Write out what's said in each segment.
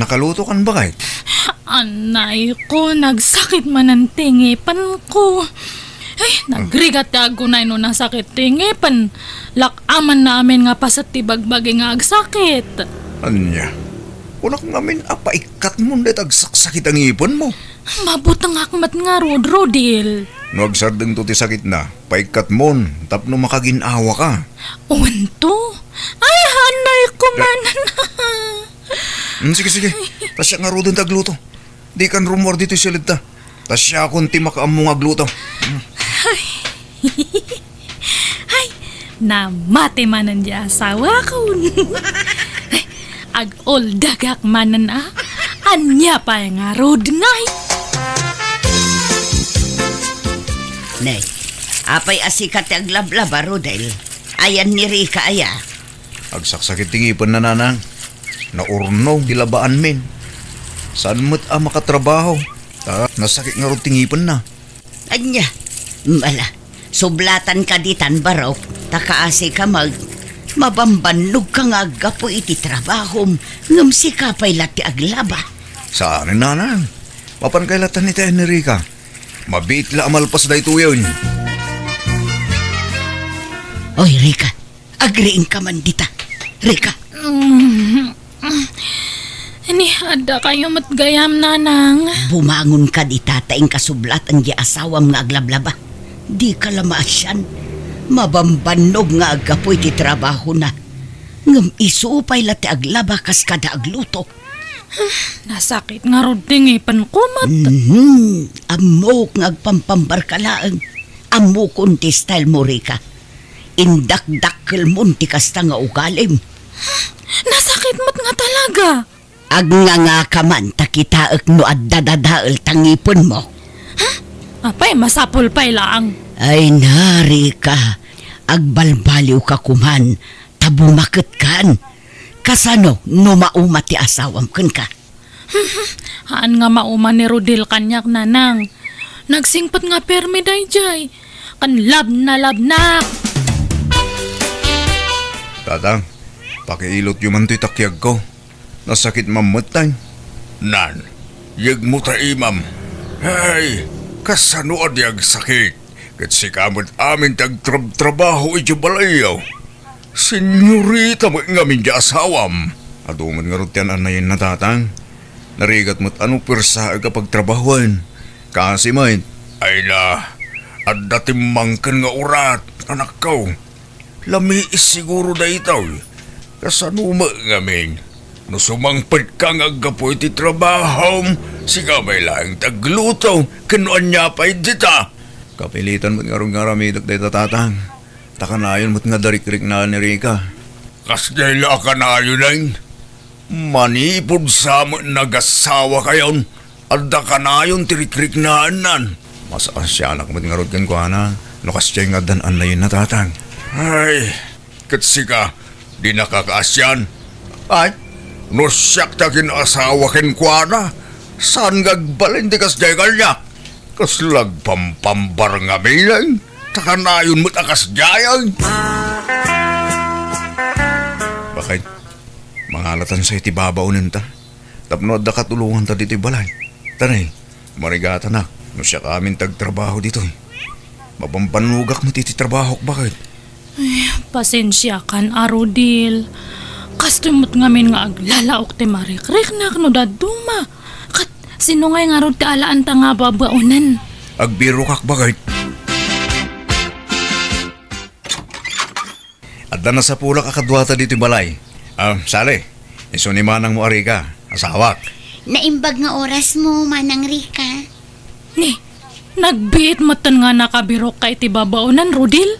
Nakaluto kan ba kahit? Anay ko, nagsakit man ang tingipan ko. Ay, nagrigat ako na ino ng sakit tingipan. Lakaman namin nga pa sa tibagbagi nga agsakit. Anya? Unak namin apaikat mo na agsakit ang ipon mo. Mabutang akmat nga, Rodil. No agsardeng to ti sakit na, paikat mo, tapno makaginawa ka. Unto? Ay, anay ko man. Sige. Tasya nga rodon tagluto. Di kan rumor dito silid ta. Tasya akong timakam mo nga agluto. Ay, namate manan di asawa ko. Ay, ag-oldagak manan anya pa nga rod ngay. Nay, apay asikat ang lablaba, Rodel. Ayan ni Rika aya. Agsaksakit tingipan na nanang. Naurno, dilabaan min. Saan mo't makatrabaho? Nasakit nga ro tingipan na. Anya, mala, sublatan ka ditan baraw, takaasi ka mabambanlog ka nga agapo iti trabahom, ngam si kapay lati aglaba. Saan nanang? Mapan kailatan ni tayo ni Rika. Mabit la amalpas da ito yun. Oy, Rika, agriin ka man dita. Rika. Ni ada kayo matgayam nanang. Bumangon ka dita taing kasublat ang di asawam nga aglablaba. Di ka lamasyan. Mabambanog nga agapoy ti trabaho na. Ngam isuupay lati aglaba kas kada agluto. Nasakit nga rod tingipan ko mat. Amok nga agpampambar ka laang. Amok unti style mo, Rika. Indak-dakkel mo ti kasta nga ugalim. Nasakit mat nga talaga. Agnganga ka man takitaak no at dadadaal tangipon mo. Apay, masapol pa'y laang. Ay nari ka. Agbalbaliw ka kuman. Tabumakit kan. Kasano no mauma ti asawam kan ka. Haan nga mauma ni Rodil kanyak nanang. Nagsingpat nga permi dayjay. Kan lab na. Tatang, pakiilot yung manto'y takyag ko. Nasakit mamutang. Nan, yag mo ta imam. Hey, kasano adyag sakit? Kat si kamot amin tagtrabaho iti balayaw. Senyorita mo ngamin di asawam. Aduman nga rutyan anayin na tatang. Narigat mo't anong persa kapag trabahuan. Kasi man, ay na, at datimang kan nga urat, anak ko. Lamiis siguro da itaw. Kasanuma ngamin. No sumangpad ka nga gapoy ti trabaho, siga may lang tagluto, kanuan niya pa'y dita. Kapilitan mo't nga rong nga ramidak da tatang. Takanayon mo't nga darik-rik na ni Rika. Kas dahil akanayon lang. Manipod sa mo nagasawa kayon, at dakanayon tirik-rik na anan. Mas asyanak mo't nga rod kan ko na, lukas siya nga danan na yun na tatang. Ay, katsika, di nakakaasyan. Ay, no siyak takin asawa ken kwa na. Saan gagbalin di kas degal niya? Kas lagpampambar nga bilang. Takanayon mo't akas jayang. Bakit? Mangalatan sa iti babaunin ta. Tapno at katulungan ta dito balay. Tanay, marigata na. No siya kaamin tagtrabaho dito. Mapampanugak mo titi trabaho bakit? Ay, pasensya kan, Rodil. Kastumot ngamin nga aglalaok ti marik-rik na no daduma. Kat sino nga rod ti alaan ta nga babaunan. Agbiro kak bagay. Adda na sa pulak akadwata dito balay. Sale, iso ni manang mo Arika, asawak. Naimbag nga oras mo, Manang Rika. Ni, nagbiit mo tan nga nakabirok ka iti babaunan, Rodil?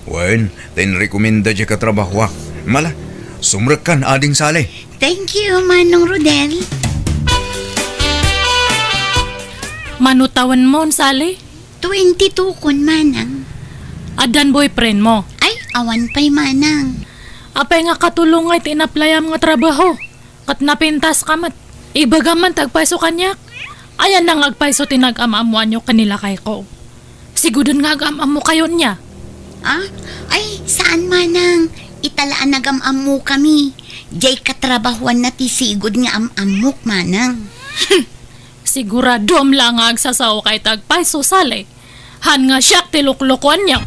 Wen, tinrekomenda dya katrabahwak. Mala, sumrek kan ading sale. Thank you, Manong Rodel. Manutawan mo, Sally? 22 kun, Manang. Adan boyfriend mo. Ay, awan pa'y Manang. Apay nga katulong nga tinaplayam nga trabaho. Kat napintas ka mat. Ibaga man tagpaiso kanyak. Ayan nang agpaiso tinag-amamuan nyo kanila kay ko. Sigudon nga agam-amu kayo niya. Ah? Ay, saan Manang? Italaan nagam-am mo kami. Jay katrabahuan na ti sigod nga amok manang. Sigurado am lang nga agsasaw kay tagpay susali. Han nga siya tiluklukon niya.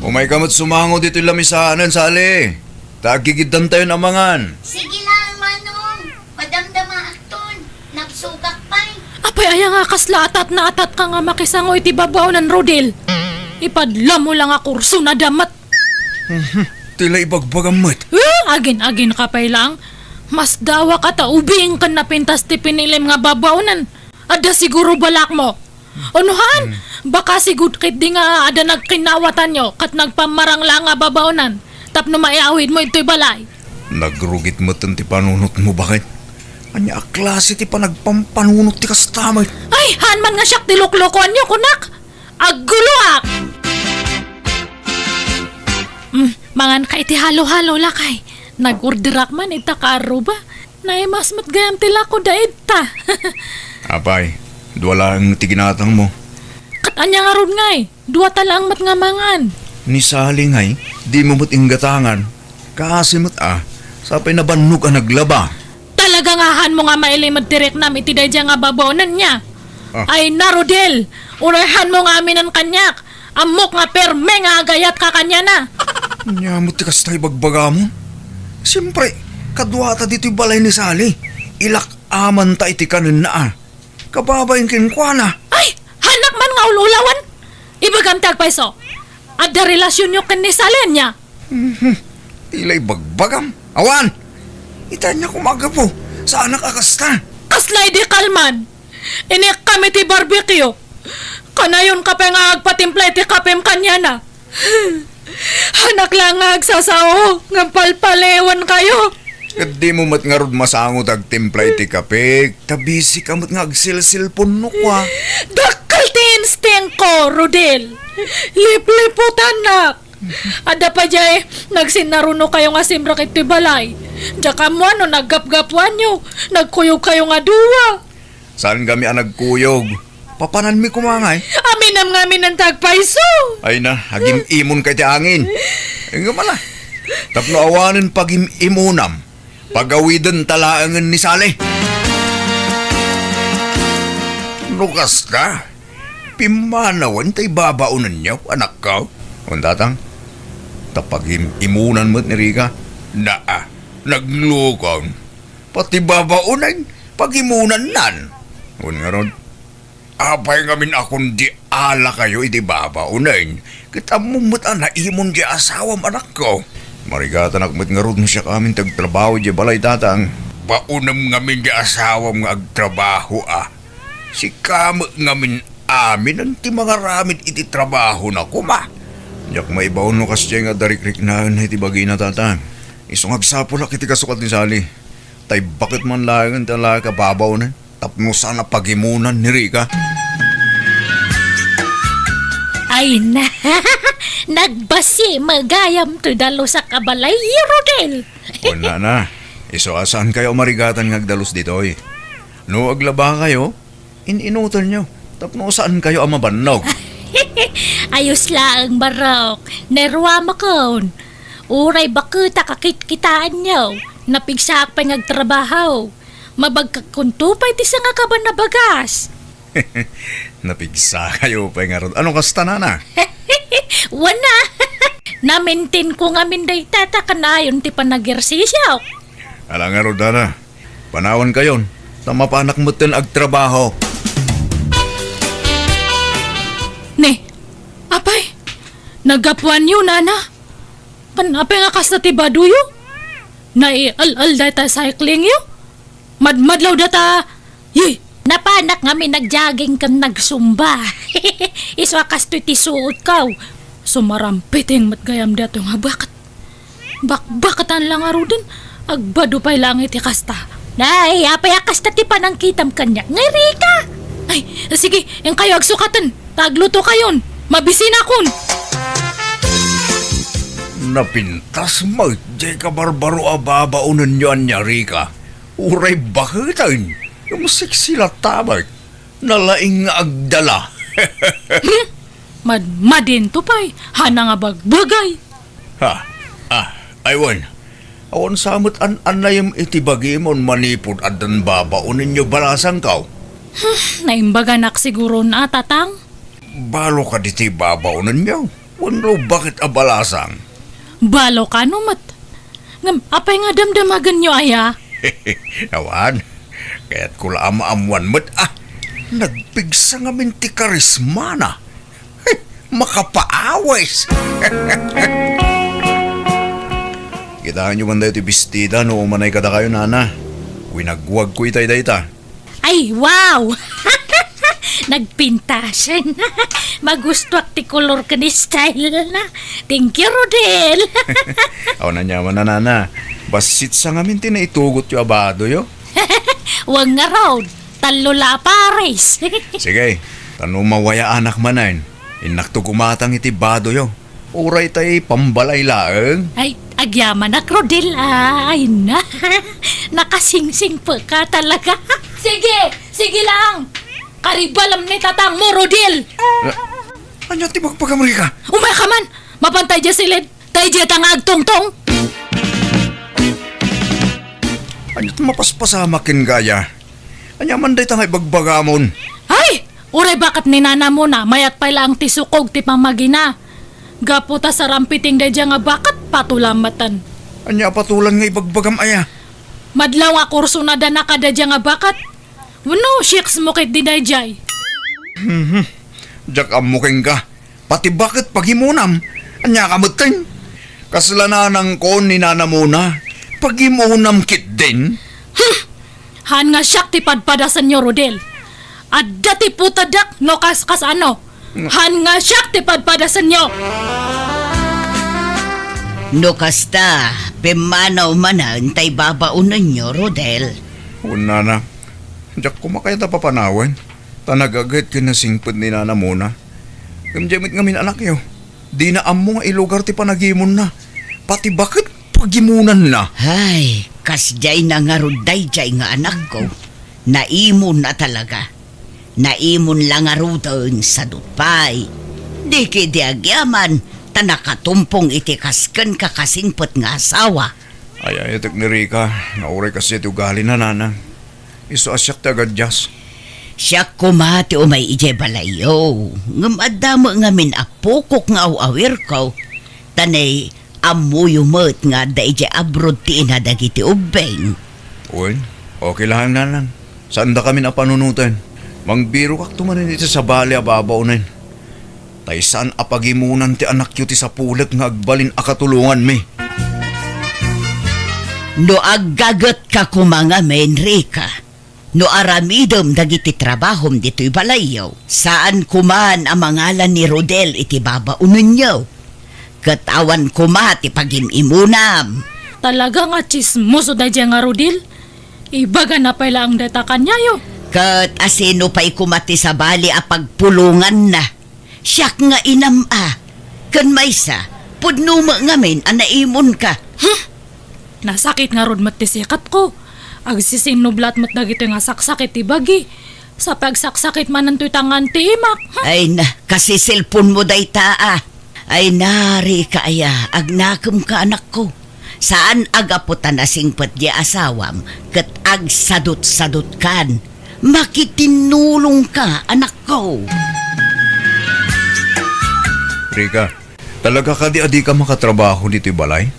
Umay kamot sumango dito lamisanan, Sali. Tagigidam tayo namangan. Sige lang, manong. Padamdama akton. Nagsugak pa'y. Apay aya nga kasla atat na atat ka nga makisangoy ti babaw ng Rodel. Ipadla mo lang a kurso na damat. Tila ibagbagamot. Agin-agin ka pay lang. Mas dawa ka ta ubing kan napintas ti pinilim nga babawnan. Ada siguro balak mo. Unuhan, baka sigud kit di nga ada nagkinawatan nyo kat nagpamarang lang nga babawnan. Tapno maiawid mo ito'y balay. Nagrugit mo ti panunot mo, bakit? Anya klase ti panagpampanunot ti kastamay. Ay, han man nga siyak tiluklokon nyo, kunak. Aguluak! Mangan ka iti halo-halo lakay. Nag-orderak man ita kaaro ba? Naimas matgayam tila ko daid ta. Apay, duwala ang tiginatang mo. Kat anya nga ron ngay, duwa talang mat nga mangan. Ni Sali ngay, di mo mo't inggatangan. Kasimot sapay na bannog ang naglaba. Talaga nga han mo nga mailimad direk nam iti dayja nga babaonan niya. Ay Narodel, urahan mo nga amin ang kanyak. Amok nga perme nga agayat ka kanya na. Nyamot ti kastay bagbaga mo. Siyempre, kadwata dito'y balay ni Sali. Ilak aman ta iti kanin na Kababayin kinkwana. Ay, hanak man nga ululawan. Ibagam tagpaiso. Ada relasyon nyo kan ni Salen niya. Ilay bagbagam. Awan! Itanya kumaga po. Sa anak akasta. Kaslay di kalman. Inik kami ti barbecue. Kanayon ka pa nga agpatimpla ti kapem kanya na. Hanak lang nga agsasao. Nga palpalewan kayo. Kat di mo mat nga rod masangot ag timpla iti kape. Tabisi ka mat nga agsilsilpon no kwa. Dakal ti instinct ko, Rodel. Lipliputan na. Ada pa jay, nagsinaruno kayo nga simrak iti balay. Daka mo ano, naggapgapuan nyo. Nagkuyog kayo nga duwa. Saan kami ang nagkuyog? Papanan mi kumangay. Aminam nga amin ang tagpaiso. Ay na, hagim imon kay ti angin. Ay nga mala. Tapno awanin pagim imunam. Pagawidan talaangan ni Sali. Lukas ka. Pimanawan tay babaunan niyo, anak ka. Undatang, tapagim imunan mo't ni Rika. Naglukon. Pati babaunan, pagimunan nan. Un nga ron. Apay ngamin akong di ala kayo iti babaunan. Kita mumut na imon di asawam anak ko. Marigatan akmat nga ron siya kamin tagtrabaho di balay tatang. Paunam ngamin di asawam nga agtrabaho Si kamo ngamin amin ang ti mga ramit iti trabaho na kuma. Yak may baon no kasya nga darikrik na iti bagay na tatang. Isong agsapulak iti kasukat ni Sali. Tay bakit man lang ang talaga babaw na. Tapno sana pagimunan ni Rika. Ay na, nagbasi magayam to dalo sa kabalay, Rodel. O na. Iso asan kayo marigatan ngagdalos ditoy. No aglaba kayo, ininutan nyo. Tapno saan kayo ang mabannog? Ayos lang, barok. Nerwa makon. Uray bakita kakit-kitaan nyo. Napigsak pa ngagtrabaho. Mabagkakuntupay ti nga kaban na bagas. Napigsa kayo pa nga ron. Anong kasta na? Wana. Namintin ko nga minday tata kanayon ti panagersisyaw. Alang nga ron, Dana. Panawan kayon. Tama pa anak mo tin agtrabaho. Ne, apay. Nagapuan yun, nana. Kanapay nga kas na ti baduyo. Nai-al-al data cycling yo. Madmadlaw data. Yay! Napanak nga may nagjaging kan nagsumba. Iswakas to iti suot kaw. Sumarampiting matgayam dato nga bakatan lang aro din. Agbado pa'y lang iti kasta. Nay, apay kasta ti panang kitam kanya. Ngay Rika! Ay, sige, yung kayo agsukatan. Tagluto kayon. Mabisin akon. Napintas mo, di ka barbaro ababaunan nyo anya, Rika. Uray bakitan, yung siksila tabag, nalaing nga agdala. Madmadin to pa'y, hana nga bagbagay. Aywan, awan samot an-anayam itibagimon manipod at dan babaunin nyo balasang kaw. Naimbaga nak siguro na, tatang. Balo ka diti babaunin nyo. Wano bakit abalasang? Balo ka numat. Ngam, apay nga damdamagan nyo, aya? Awan, kaya't kula ama-amuan mo't nagpigsa nga minti karisma na. Makapaawais. Kitaan nyo man dayo ti bestida no umanay kada kayo, nana. Winagwag ko itay ta. Ay, wow! Nagpintasan. Magustuak ti kolor ka ni style na. Thank you, Rodel. Aw na nyaman na, nana. Basit sa ngamin tinaitugot yung abado yo. Wag nga raw. Talo la pares. Sige, tanong mawaya anak manayin. Inakto kumatang iti bado yo. Uray tay pambalay laeng. Ay, agyaman na, Rodel. Ay, na. Nakasingsing pa ka talaga. Sige lang. Karibalam ni tatang mo, Rodel. Anya ti magpagamri ka? Umay ka man. Mapantay dya silid. Tay dya tangag tong-tong. Anya ti mapaspasamakin gaya? Anya man day tangay bagbagamon. Ay! Uray bakat ni nana mo na mayat pa lang ti sukog ti pamagina. Gaputa sa rampiting da dya nga bakat patulamatan. Anya patulan nga ibagbagam aya. Madlaw nga kurso na da nakada dya nga bakat. Wano, shiks mo kit di dayjay. Diyak amuking ka. Pati bakit paghimunam? Anya kamutin? Kasalanan ko ni nana muna. Paghimunam kit din? Han nga siyak ti padpadasan nyo, Rodel. At dati putadak no kas ano. Han nga siyak ti padpadasan nyo. No kasta, pimanaw manan tay babaunan nyo, Rodel. Una na. Diyak kumakaya ta papanawan. Tanagagad kinasingpad ni nana muna. Kamjamit ngamin anak yo. Di na amo nga ilugar ti panagimon na. Pati bakit pagimunan na? Ay, kasjay na nga ruday jay nga anak ko. Naimon na talaga. Naimon lang nga rudan sa dupay. Di kidiagyaman, tanakatumpong iti kasken kakasingpot nga asawa. Ay, itik ni Rika. Nauray kasi ito gali na nana. Iso asyak ti agad jas. Siya kumati o may ije balayo. Ngamadamo nga min apukok nga awawir ko. Tanay amuyumot nga da ije abroad ti inadagiti ubeng. Uy, okay lang nanan. Saan da kami napanunutan? Mangbiro kak tumanin iti sa bali ababaw na yun. Tay saan apagimunan ti anak yu ti sa pulag nga agbalin akatulungan mi. No aggagat ka kumanga men, Rika. No aramidom dagiti trabahom dito'y balayaw. Saan kuman ang mangalan ni Rodel iti babaunan niyo. Katawan kuma ti pagimimunam. Talaga nga chismoso da dya nga, Rodel. Ibaga na pala ang datakan niya yo. Kat asino pa'y kumati sa bali a pagpulungan na. Siyak nga inama. Kan maysa, pudnuma ngamin anaimon ka. Nasakit nga rod matisikat ko. Agsisinublat mat dagito nga saksakit ti bagi. Sa pagsaksakit man ang tutangan ti imak. Ay na, kasi cellphone mo day taa. Ay nari ka aya, agnakam ka anak ko. Saan agaputan na singpat di asawam, kat agsadot-sadot kan. Makitinulong ka, anak ko. Rika, talaga ka di adi ka makatrabaho dito balay?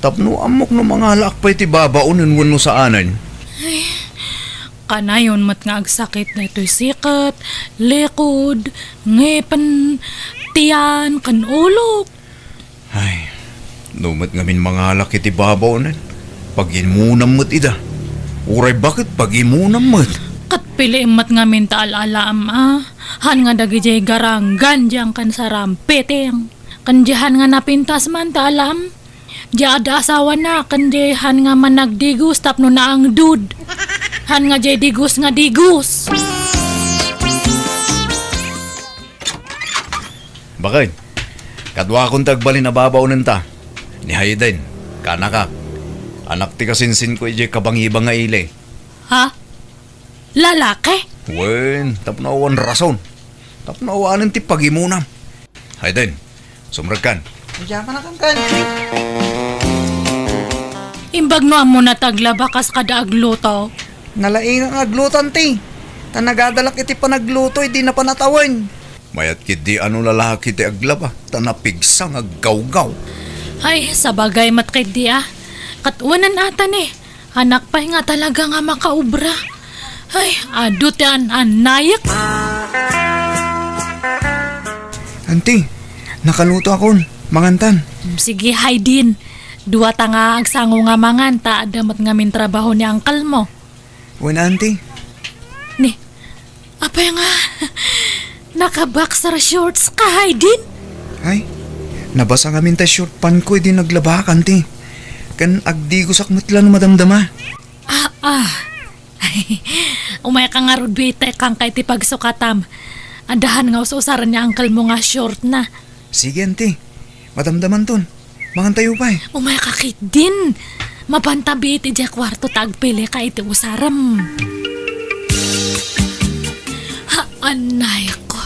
Tapno amok no mga lakpay ti babaunin wano sa anan. Kanayon mat nga agsakit na ito'y sikat, likod, ngepan, tiyan, kanulok. Ay, numat ngamin mga laki ti babaunin. Pagimunam mo't ida. Uray bakit pagimunam mo't? Kat pili mat ngamin taal-alaam Han nga dagijay garanggan diyang kan sa rampeteng. Kandihan nga napintas man taalam. Diya ada asawa na, kandihan nga man nagdigus tapno na ang dud. Han nga jay digus nga digus. Bakit? Kadwa akong tagbalin na babaunin ta. Ni Hayden, kanakak. Anak ti kasinsin ko ije kabangibang nga ile. Ha? Lalaki? Wen, tapno awan rason. Tapno awanin ti pagimunam. Hayden, sumragkan. Diyan ka na kan. Imbag no amo na taglaba kas kada agluto. Nalaing ang aglutan ti. Tanagadalak iti panagluto, di na panatawan. Mayat kiti ano lalaki ti aglaba, tanapigsang aggaw-gaw. Ay, sa bagay matkid di ah. Katuwanan atan eh. Anak pa nga talaga nga makaubra. Ay, adut yan, anayak. Auntie, nakaluto akon, mangantan. Sige, Haydin. Dua ta nga agsango nga mangan, ta adamat nga min trabaho ni angkal mo. Wala, auntie. Ni, apay nga, nakaboxer shorts ka, Haydin? Ay, nabasa nga minta short pan ko, di naglaba ka, auntie. Kan agdi ko sakmutla no madamdama. Ay, umay ka nga rudbite kang kay ti pagsukatam. Andahan nga ususaran niya angkal mo nga short na. Sige, auntie. Madamdaman ton. Mangantayo pa eh. Umay ka kit din. Mapantabi iti di kwarto tagpili ka iti usaram. Ha, anay ko.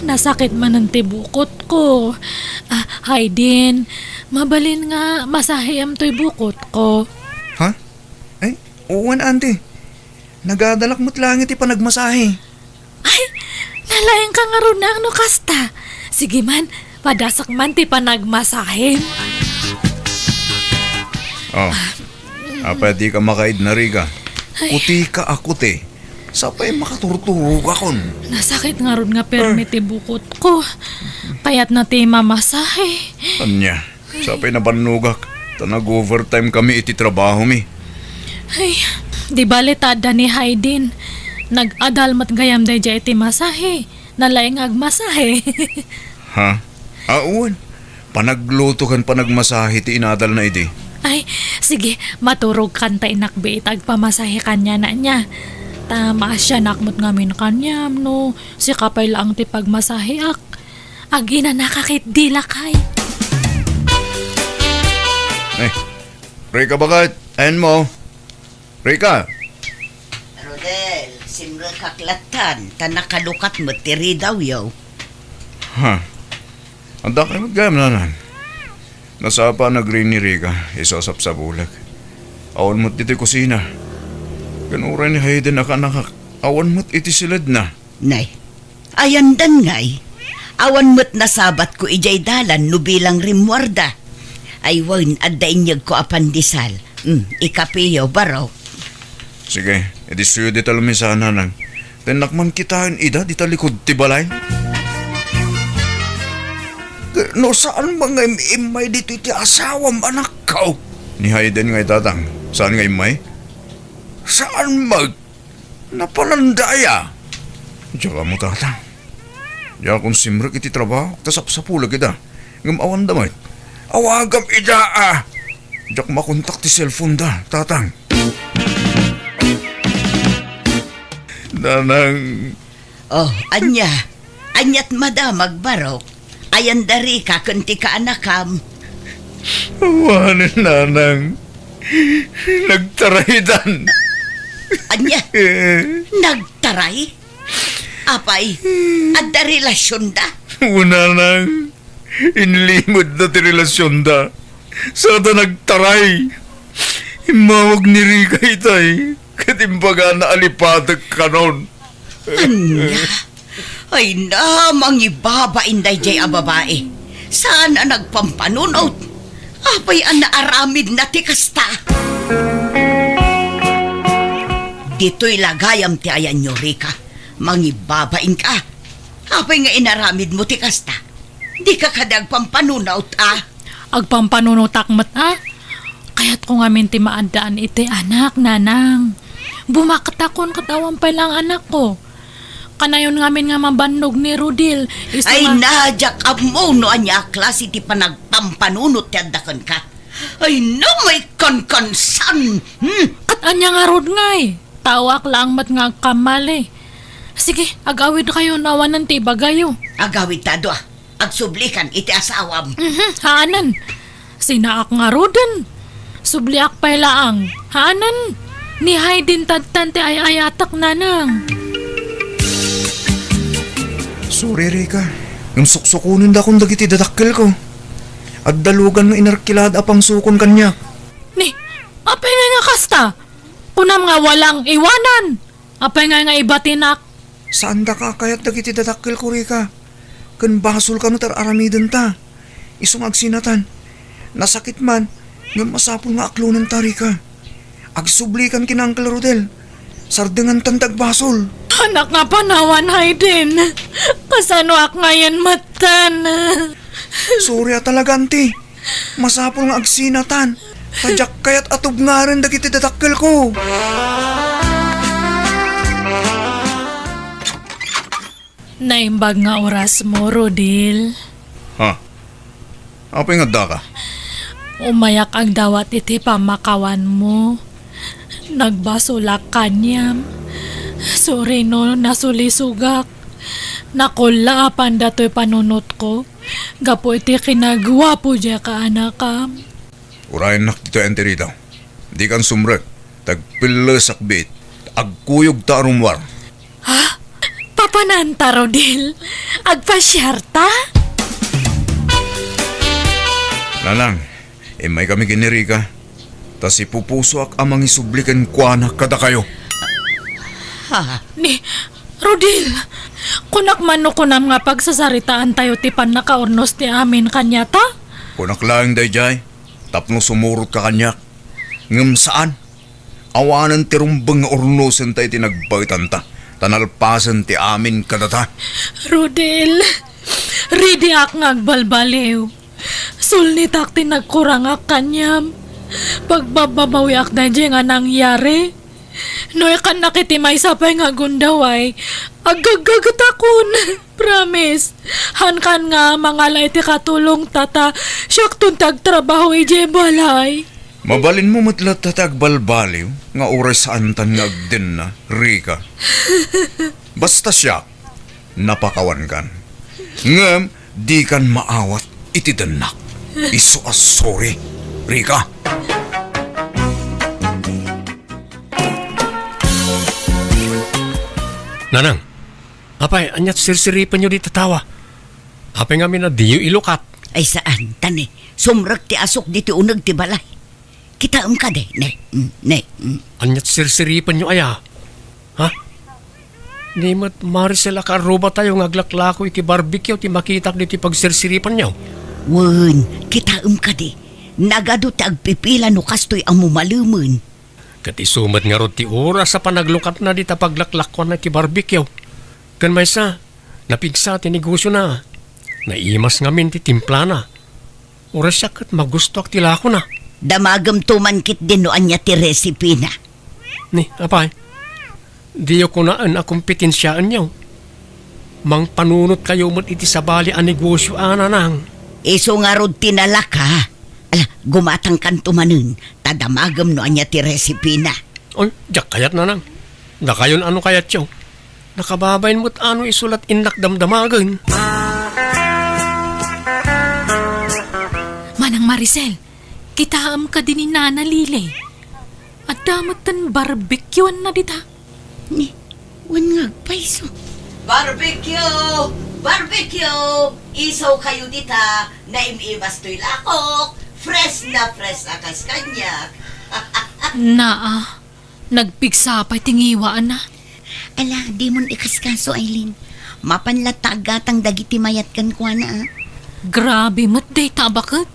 Nasakit man ang tibukot ko. Haydin, mabalin nga masahiyam to'y bukot ko. Ha? Ay, uwan, auntie. Nagadalak mo't lang iti panagmasahe. Ay, nalayan ka nga ron na ano kasta. Sige man, padasak man ti panagmasahin. Oh, apa di ka makaid na riga. Kuti ka akuti. Sapay makaturturog akon. Nasakit nga ron nga permit ti bukot ko. Payat na ti mamasahe. Anya, sapay na banugak. Tanag-overtime kami iti trabaho mi. Ay, di balitada ni Haydin. Nag-adalmat gayam day jay iti masahe. Nalaing agmasahe. Ha? Uwan. Panagluto kan panagmasahe ti inadal na iti. Ay, sige, maturog kan ta inakbi itag pamasahe kanya na niya. Tama siya nakmot ngamin kanyam no. Si kapay lang ti pagmasahe ak. Agi na nakakit dilakay. Eh, Rika bakit? Ayan mo. Rika. Rodel, simra kaklatan, tanakalukat mo tiri daw yaw. Ha? Anda kayo magayam nanan. Nasapa nag-ring ni Rika, isosap sa bulag. Awan mo't iti kusina. Ganuray ni Hayden nakakak. Awan mo't iti silad na. Nay, ayandan ngay. Awan mo't nasabat ko ijay dalan no bilang rimwarda. Aywan adainyag ko apandisal. Ikapiyo baraw. Sige, edi suyo di talumisana nang. Tinakman kitain ida di talikod ti balay. No saan mga imay dito iti asawam anak ka? Ni Hayden ngay tatang. Saan nga imay? Saan napalandaya? Diyan ka mo tatang. Diyan kung simrak iti trabaho, tasap sa pulag ita. Ngam awan damay. Awagam ida ah! Diyan makontak ti cellphone da, tatang. Nanang... Oh, anya. Anyat madamag baraw. Ayan dari ka kunti ka anakam. Awanin nanang. Nagtarahidan. Anya, nagtaray? Apay, adda relasyon da? Una nang inlimod na ti relasyon da. Sada nagtaray. Imawag ni Rika itay. Katimbaga na alipadag kanon. Anya, ay na, mangibaba inday jay a babae. Saan na nagpampanunot? Apay ang naaramid na ti kasta. Dito'y lagayam ti ayan nyo, Rika. Mangibabain ka. Apay nga inaramid mo ti kasta. Di ka kadag pampanunot, ah. Agpampanunutak mat Kaya't ko nga minti maandaan iti anak, nanang. Bumaktakon katawan pa lang anak ko. Kanayon ngamin nga mabannog ni Rudil. Ay najak mo no anya klase ti panagpampanunot ti addakan ka. Ay na may kankansan. Kat anya nga rod ngay. Tawak lang mat nga kamali. Sige, agawid kayo nawan ng tibagayo. Agawid tado ah. Agsublikan iti asawam. Haanan. Sinaak nga rodan. Subliak pa laang. Haanan. Ni Haydin tadtante ay ayatak nanang. Sorry, Rika. Yung suksukunin da kong dagiti dadakkel ko. At dalugan ng inarkilad apang sukon kanya. Ni, Apay nga kasta. Kunam nga walang iwanan. Apay nga ibatinak. Saan da ka kayat dagiti dadakkel ko Rika? Kan basol ka no tar aramiden ta. Isong agsinatan. Nasakit man, nga masapol nga aklunan ta Rika. Agsublikan kina Uncle Rodel. Sardengan tandag basol. Anak nga panawan din. Kasano ak ngayon matan. Surya talaga anti. Masapol nga agsinatan. Tadyak kayat atub nga rin dagiti dadakkel ko. Naimbag nga oras mo, Rodil. Ha? Apay nga da ka? Umayak ang dawat iti pamakawan mo. Nagbasulak kanyam. Sorry no, nasulisugak. Nakula apan dato'y panunot ko. Gapo iti kinagawa po dya ka anakam. Urayan nak dito ente rito. Di kan sumrek. Tagpila sakbit. Agkuyog ta arumwar. Ha? Papananta, Rodil? Agpasyarta? Nalang, may kami kinirika. Tas ipupuso ak amang isublikan kwa na kada kayo. Ha? Ni, Rodil, kunak mano kunam nga pagsasaritaan tayo tipan nakaornos ti amin kanyata? Kunak lang dayjay. Tapno sumurot ka kanyak. Ngam saan? Awanan ti rumbang nga ornosan tayo tinagbaitan ta. Tanalpasan ti amin kadata. Rodil, ready ak ngagbalbaliw. Sulnit ak tinagkurang ak kanyam. Pagbababawi ak na nga nangyari. Noy kan nakitimay sapay nga gundaway. Agagatakon. Promise. Hankan nga mangalay ti katulong tata. Siyak tuntag trabaho ije balay. Mabalin mo matlat tatag balbaliw nga oras saan tan nga agdin na, Rika. Basta siya, napakawan kan. Ngam, di kan maawat iti danak. Iso as sorry, Rika. Nanang, apay, anyat sirsiripan nyo di tatawa. Apay nga na diyo ilukat. Ay saan, tani. Sumrek ti asok di ti unag ti balay. Kita ka de, ne. Anyat sirsiripan nyo aya. Ha? Di mat Maricel akaruba tayo ngaglaklako iti barbecue ti makitak di ti pagsirsiripan nyo. Wen, kita ka de. Nagado ti agpipila no kastoy ang mumaluman. Kat isumat nga ro ti oras sa panaglukat na di ta paglaklakwan na ti barbecue. Kan may sa, napigsa ti negosyo na. Naimas ngamin ti timpla na. Oras siya kat magusto ak tilako na. Damagam tumankit din no anya ti recipe na. Ni, apay, diyo ko naan akong pitinsyaan nyo. Mang panunot kayo mo't iti sabali ang negosyo ananang. Iso nga rod tinalaka. Ala, gumatang kan tumanun. Tadamagam no anya ti recipe na. Oy, diyak kayat nanang. Nakayon ano kayat yo. Nakababayin mo't ano isulat inak damdamagan. Manang Maricel, kitaam ka din ni Nana Lile. At damatan barbecuean na dita. Ni, wan nga paiso. Barbecue! Barbecue! Isaw kayo dita na imibas to'y lakok. Fresh na akas kanya. Naa, nagpigsapay tingiwaan na. Ala, di mon ikaskaso, Aileen. Mapanlatagatang dagiti mayat kan kwa na. Grabe mo't day tabakot.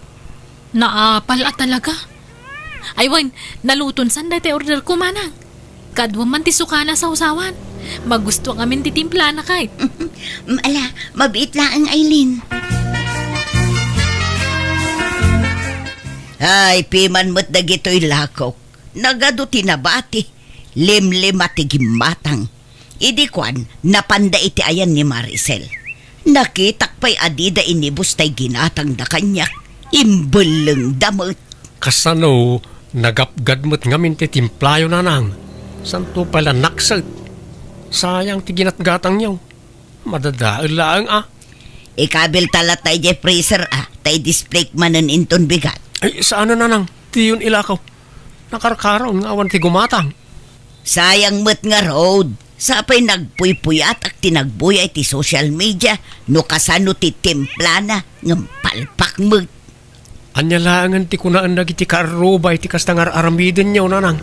Naapal at talaga. Aywan, naluton san dati order ko manang. Kadwa man ti sukana sa usawan. Magusto ang amin titimpla na kahit. Ala, mabiit lang ang Aileen. Ay, piman mo't dagito'y lakok. Nagado tinabati. Limlim at gimatang. Idi kwan, napanda iti ayan ni Maricel. Nakitak pa'y adida inibus tay ginatang da kanyak. Imbuleng damot. Kasano, nagapgad mo't ngamin ti timplayo nanang. Santo pala naksat. Sayang ti ginatgatang nyo. Madadaal lang Ikabil talat tay je freezer tay display manen inton bigat. Ay, saan na nanang? Di yun ilakaw. Nakarkaroon nga awan ti gumatang. Sayang mo't nga road. Sapay nagpuypuyat at tinagbuya iti social media no kasano ti timplana ng palpak mo't. Anya laangan ti kunaan na iti karuba iti kastangar aramiden niyo nanang.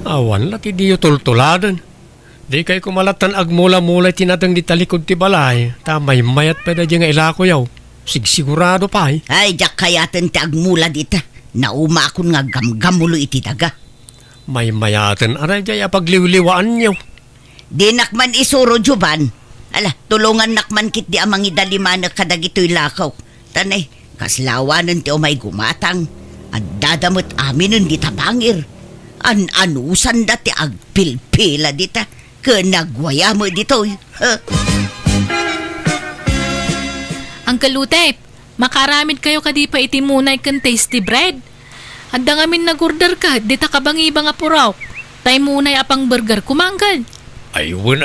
Awan la ti diyo tultuladan. Di kay kumalatan agmula-mula tinatang di talikod ti balay. Tamay mayat pa da nga ilako yaw. Sigsigurado pa eh. Ay, jak kayaten ti agmula dita. Nauma akon nga gamgamulo iti daga. May mayatan aray jaya pagliwliwaan niyo. Di nakman isuro juban. Ala, tulungan nakman kit di amang idaliman kadagito'y lakaw. Tanay, kaslawanan ti umay gumatang. At dadamot aminin di tabangir. Anusan dati agpilpila dita. Kanagwaya mo dito. Uncle Utep, makaramid kayo kadi pa iti munay kan tasty bread. Hadda ngamin nag-order ka, di ta kabang-iba nga puraw. Tay munay apang burger kumangkad. Ayun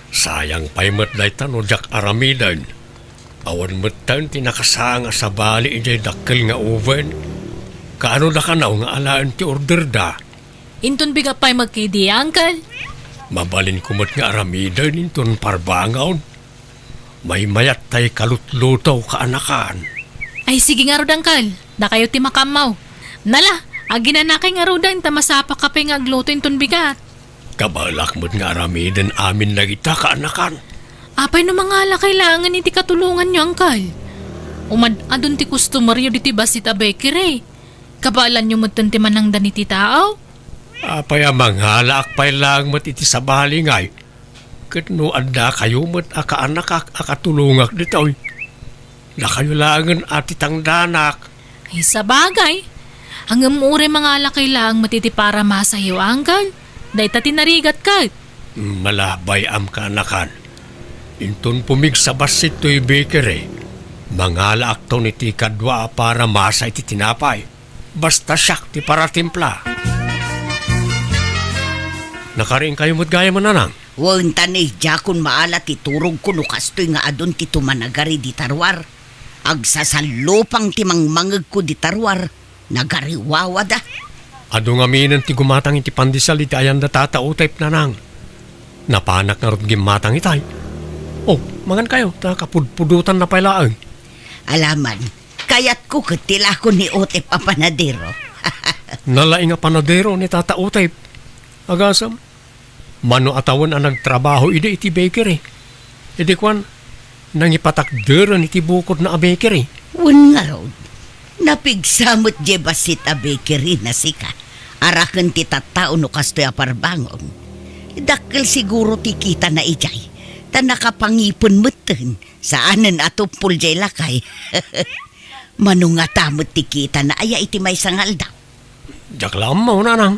sayang pa'y matday tano jak aramidan. Awan matan tinakasanga sa bali ijay dakkel nga oven. Kaano da ka na nga alaan ti order da? Inton biga pa'y magkidi, Uncle. Mabalin kumot nga aramidan inton parbangaw. May mayat tay kalutlutaw kaanakan. Ay sige nga rod, Uncle. Da kayo ti makamaw. Nala, aginanakay nga rod ta masapa ka pa nga agluto inton bigat. Kabalak mo't nga aramidan amin na kita kaanakan. Apay no mga ala kailangan iti katulungan nyo, Uncle. Adun ti customer yo diti basita bakery. Kabalan nyo matan ti manang daniti tao. Apay amang halak pa'y lang mo't iti sa bali ngay. Katno anda kayo mo't akaanak akatulungak dito'y. Na kayo langan ati tangdanak. Ay sa bagay. Ang umure mga ala kailangan matiti para masayo, Uncle. Day ta tinarigat ka. Malabay am kaanakan. Inton pumig sa basit to'y bakery. Mangala akto ni ti kadwa para masa iti tinapay. Basta siyak ti para timpla. Nakaring kayo mo't gaya mo nanang. Wan tanay, jakon maalat iturog ko no kastoy nga adon ti tumanagari di tarwar. Agsasalupang ti mangmangag ko di tarwar. Nagariwawa da. Ado nga minan ti gumatang iti pandisal iti ayan da tatautayp nanang. Napanak nga rot gimatang itay. Oh, mangan kayo, kapudpudutan na pailaan. Alaman, kayat ko katila ko ni Otep a panadero. Nalaing nga panadero ni Tata Utay. Agasam, mano atawan ang nagtrabaho iti bakery. Idi kwan, nangipatakderan iti bukod na a bakery. Wan nga raw, napigsamot je basit a bakery na sika. Arakan ti tattao no kastoy a parbangong. Dakkel siguro ti kita na ijay. Ta nakapangipon meten saanan ato puljay lakay. Manungatamot ti kita na aya iti may sangal daw. Jaklam mo nanang.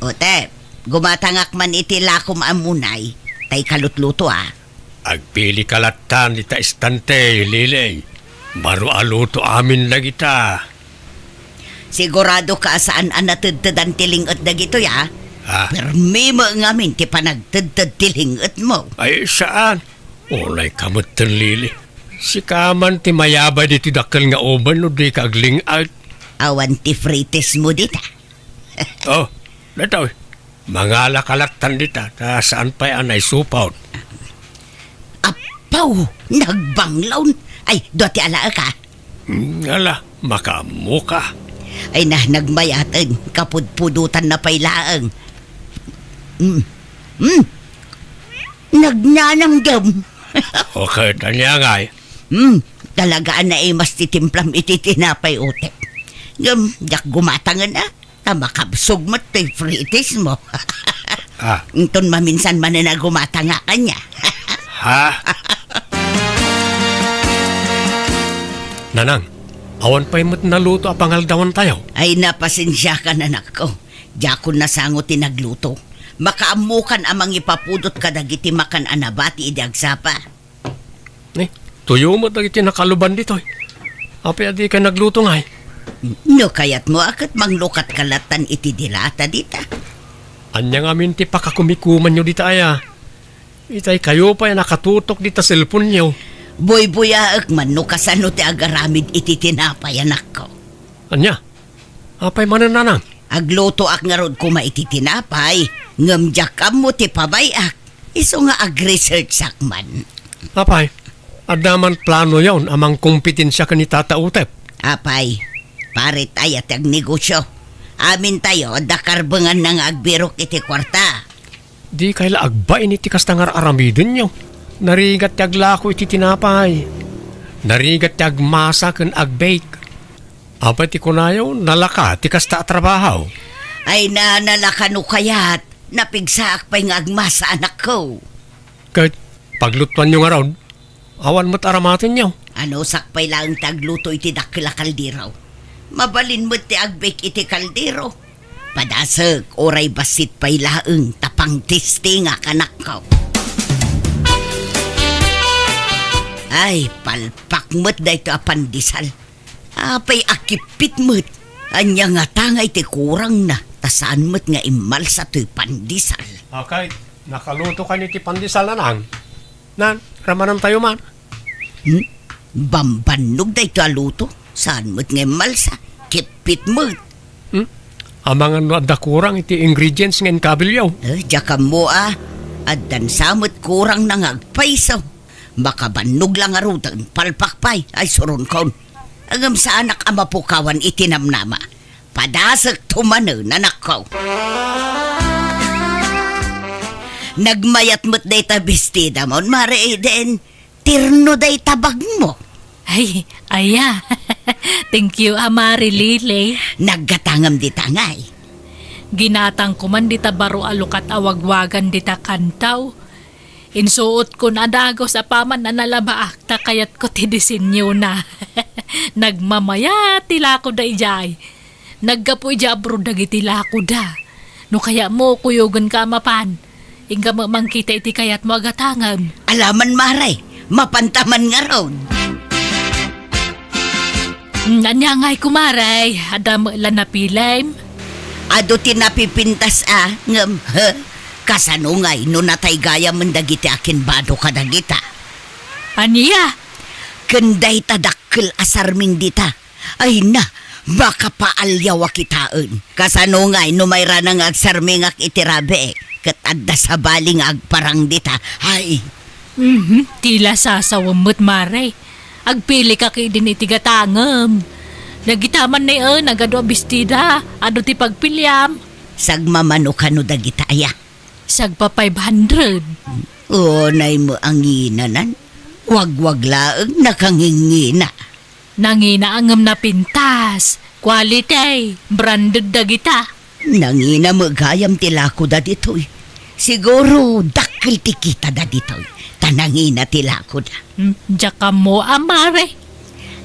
Otep, gumatangak man iti lakom amunay. Tay kalutluto Agpili kalatan ita istante, Lilay. Baro aluto amin lagi ta. Sigurado ka saan anatudtudan tilingot na gito Pero may mga ngamin ti panagtudtud tilingot mo. Ay saan? Olay kamot ten Lili. Si kaman ti mayabay diti dakkel nga oban no di kagling out. Awan ti frites mo dita. Oh, nataw. Mga lakalatan dita, ta saan pa'y anay supaw. Apaw, nagbanglawn. Ay, doon ala ka. Ala, makamuka. Ay nagmayatan, kapudpudutan na pailaang. Nagnananggam. Okay, tanya nga Talagaan na mas titimplam ititinapay Utep. Jak gumatangan makabsog mo to'y frites mo. Inton maminsan man na gumatanga ka niya. Ha? Nanang, awan pa'y mo't naluto a pangaldawan tayo. Ay napasensya ka na nako. Jakon na sango tinagluto. Makaamukan amang ipapudot ka dagiti makan anabati idagsapa. Tuyo mo dagiti nakaluban dito. Api adi ka nagluto nga No kayat mo akat manglukat kalatan iti dilata dita. Anya nga minti pakakumikuman nyo dita aya. Itay kayo pa nakatutok dita cellphone nyo. Boy-boyaak man no kasano ti agaramid iti tinapay anak ko. Anya? Apay manananang? Agluto ak nga rod kuma iti tinapay. Ngamjakam mo ti pabayak. Iso nga ag-research sakman. Apay? Adaman plano yawn amang kompetensya ka ni Tata Utep. Apay, pare tayo at negosyo. Amin tayo, dakarbangan ng agbirok iti kwarta. Di kaila agbain iti kastangar aramidin nyo. Narigat ti aglako iti tinapay. Narigat ti agmasa ken agbake. Apa ti kunayaw nalaka ti kasta trabaho. Ay nanalakano kaya't napigsaak pa'y nga agmasa anak ko. Kahit paglutuan nyo nga raw, awan mo't aramatin nyo. Ano sakpay lang tagluto iti dakila kaldero. Mabalin mo ti agbake iti kaldero. Padasag, oray basit pa'y laeng tapang tisti nga kanak ko. Ay, palpak mo't da ito apandisal. Apay akipit mo't. Anya nga tangay ti kurang na. Tasaan mo't nga imal sa to'y pandisal. Okay, nakaluto ka ni ti pandesal na nang. Nan, ramanan tayo man. Bambanog da ito aluto. Saan mo't nga imal sa kipit mo't. Amangan no adda kurang iti ingredients ng kabilyaw. Diya mo at dansamot kurang nang agpaisaw. Baka banog lang arutan, palpakpay, ay suron kon. Agam sa anak ama pukawan itinamnama. Padasak tumano nanak ko. Nagmayat mo't day tabistida mo, mare eden, tirno day tabag mo. Ay, aya. Thank you, Amari Lile. Naggatangam di tangay. Ginatang ko man dita baro alukat awagwagan dita kantaw. Insuot ko na dago sa paman na nalabaak ta kayat ko ti disenyo na. Nagmamaya tila ko da ijay. Naggapoy jabro dagiti lako da. No kaya mo kuyugan ka mapan. Inga mamangkita iti kayat mo agatangam. Alaman maray, mapantaman nga ron. Nanyangay kumaray, adam lan napilaym. Ado tinapipintas ngam, kasanungay no natay gaya mendagiti akin bado kadagita. Aniya? Kenday tadakkel asarming dita. Ay na, baka paalyaw kitaan. Kasanungay no may ranang agsarmingak itirabe. Kat adda sa baling agparang dita. Ay, Tila sasawamot maray. Agpili ka kay din itigatangam. Nagitaman na nagado bestida. Ano ti pagpilyam? sagmamano kano dagita aya. Sagpa 500. Nay mo ang nginanan. Wag-wag laeng nakangingina. Nangina angam na pintas. Quality. Branded dagita. Nangina magayam tilako da ditoy. Siguro dakil tikita da ditoy. Tanangina tilako da. Jaka mo amare.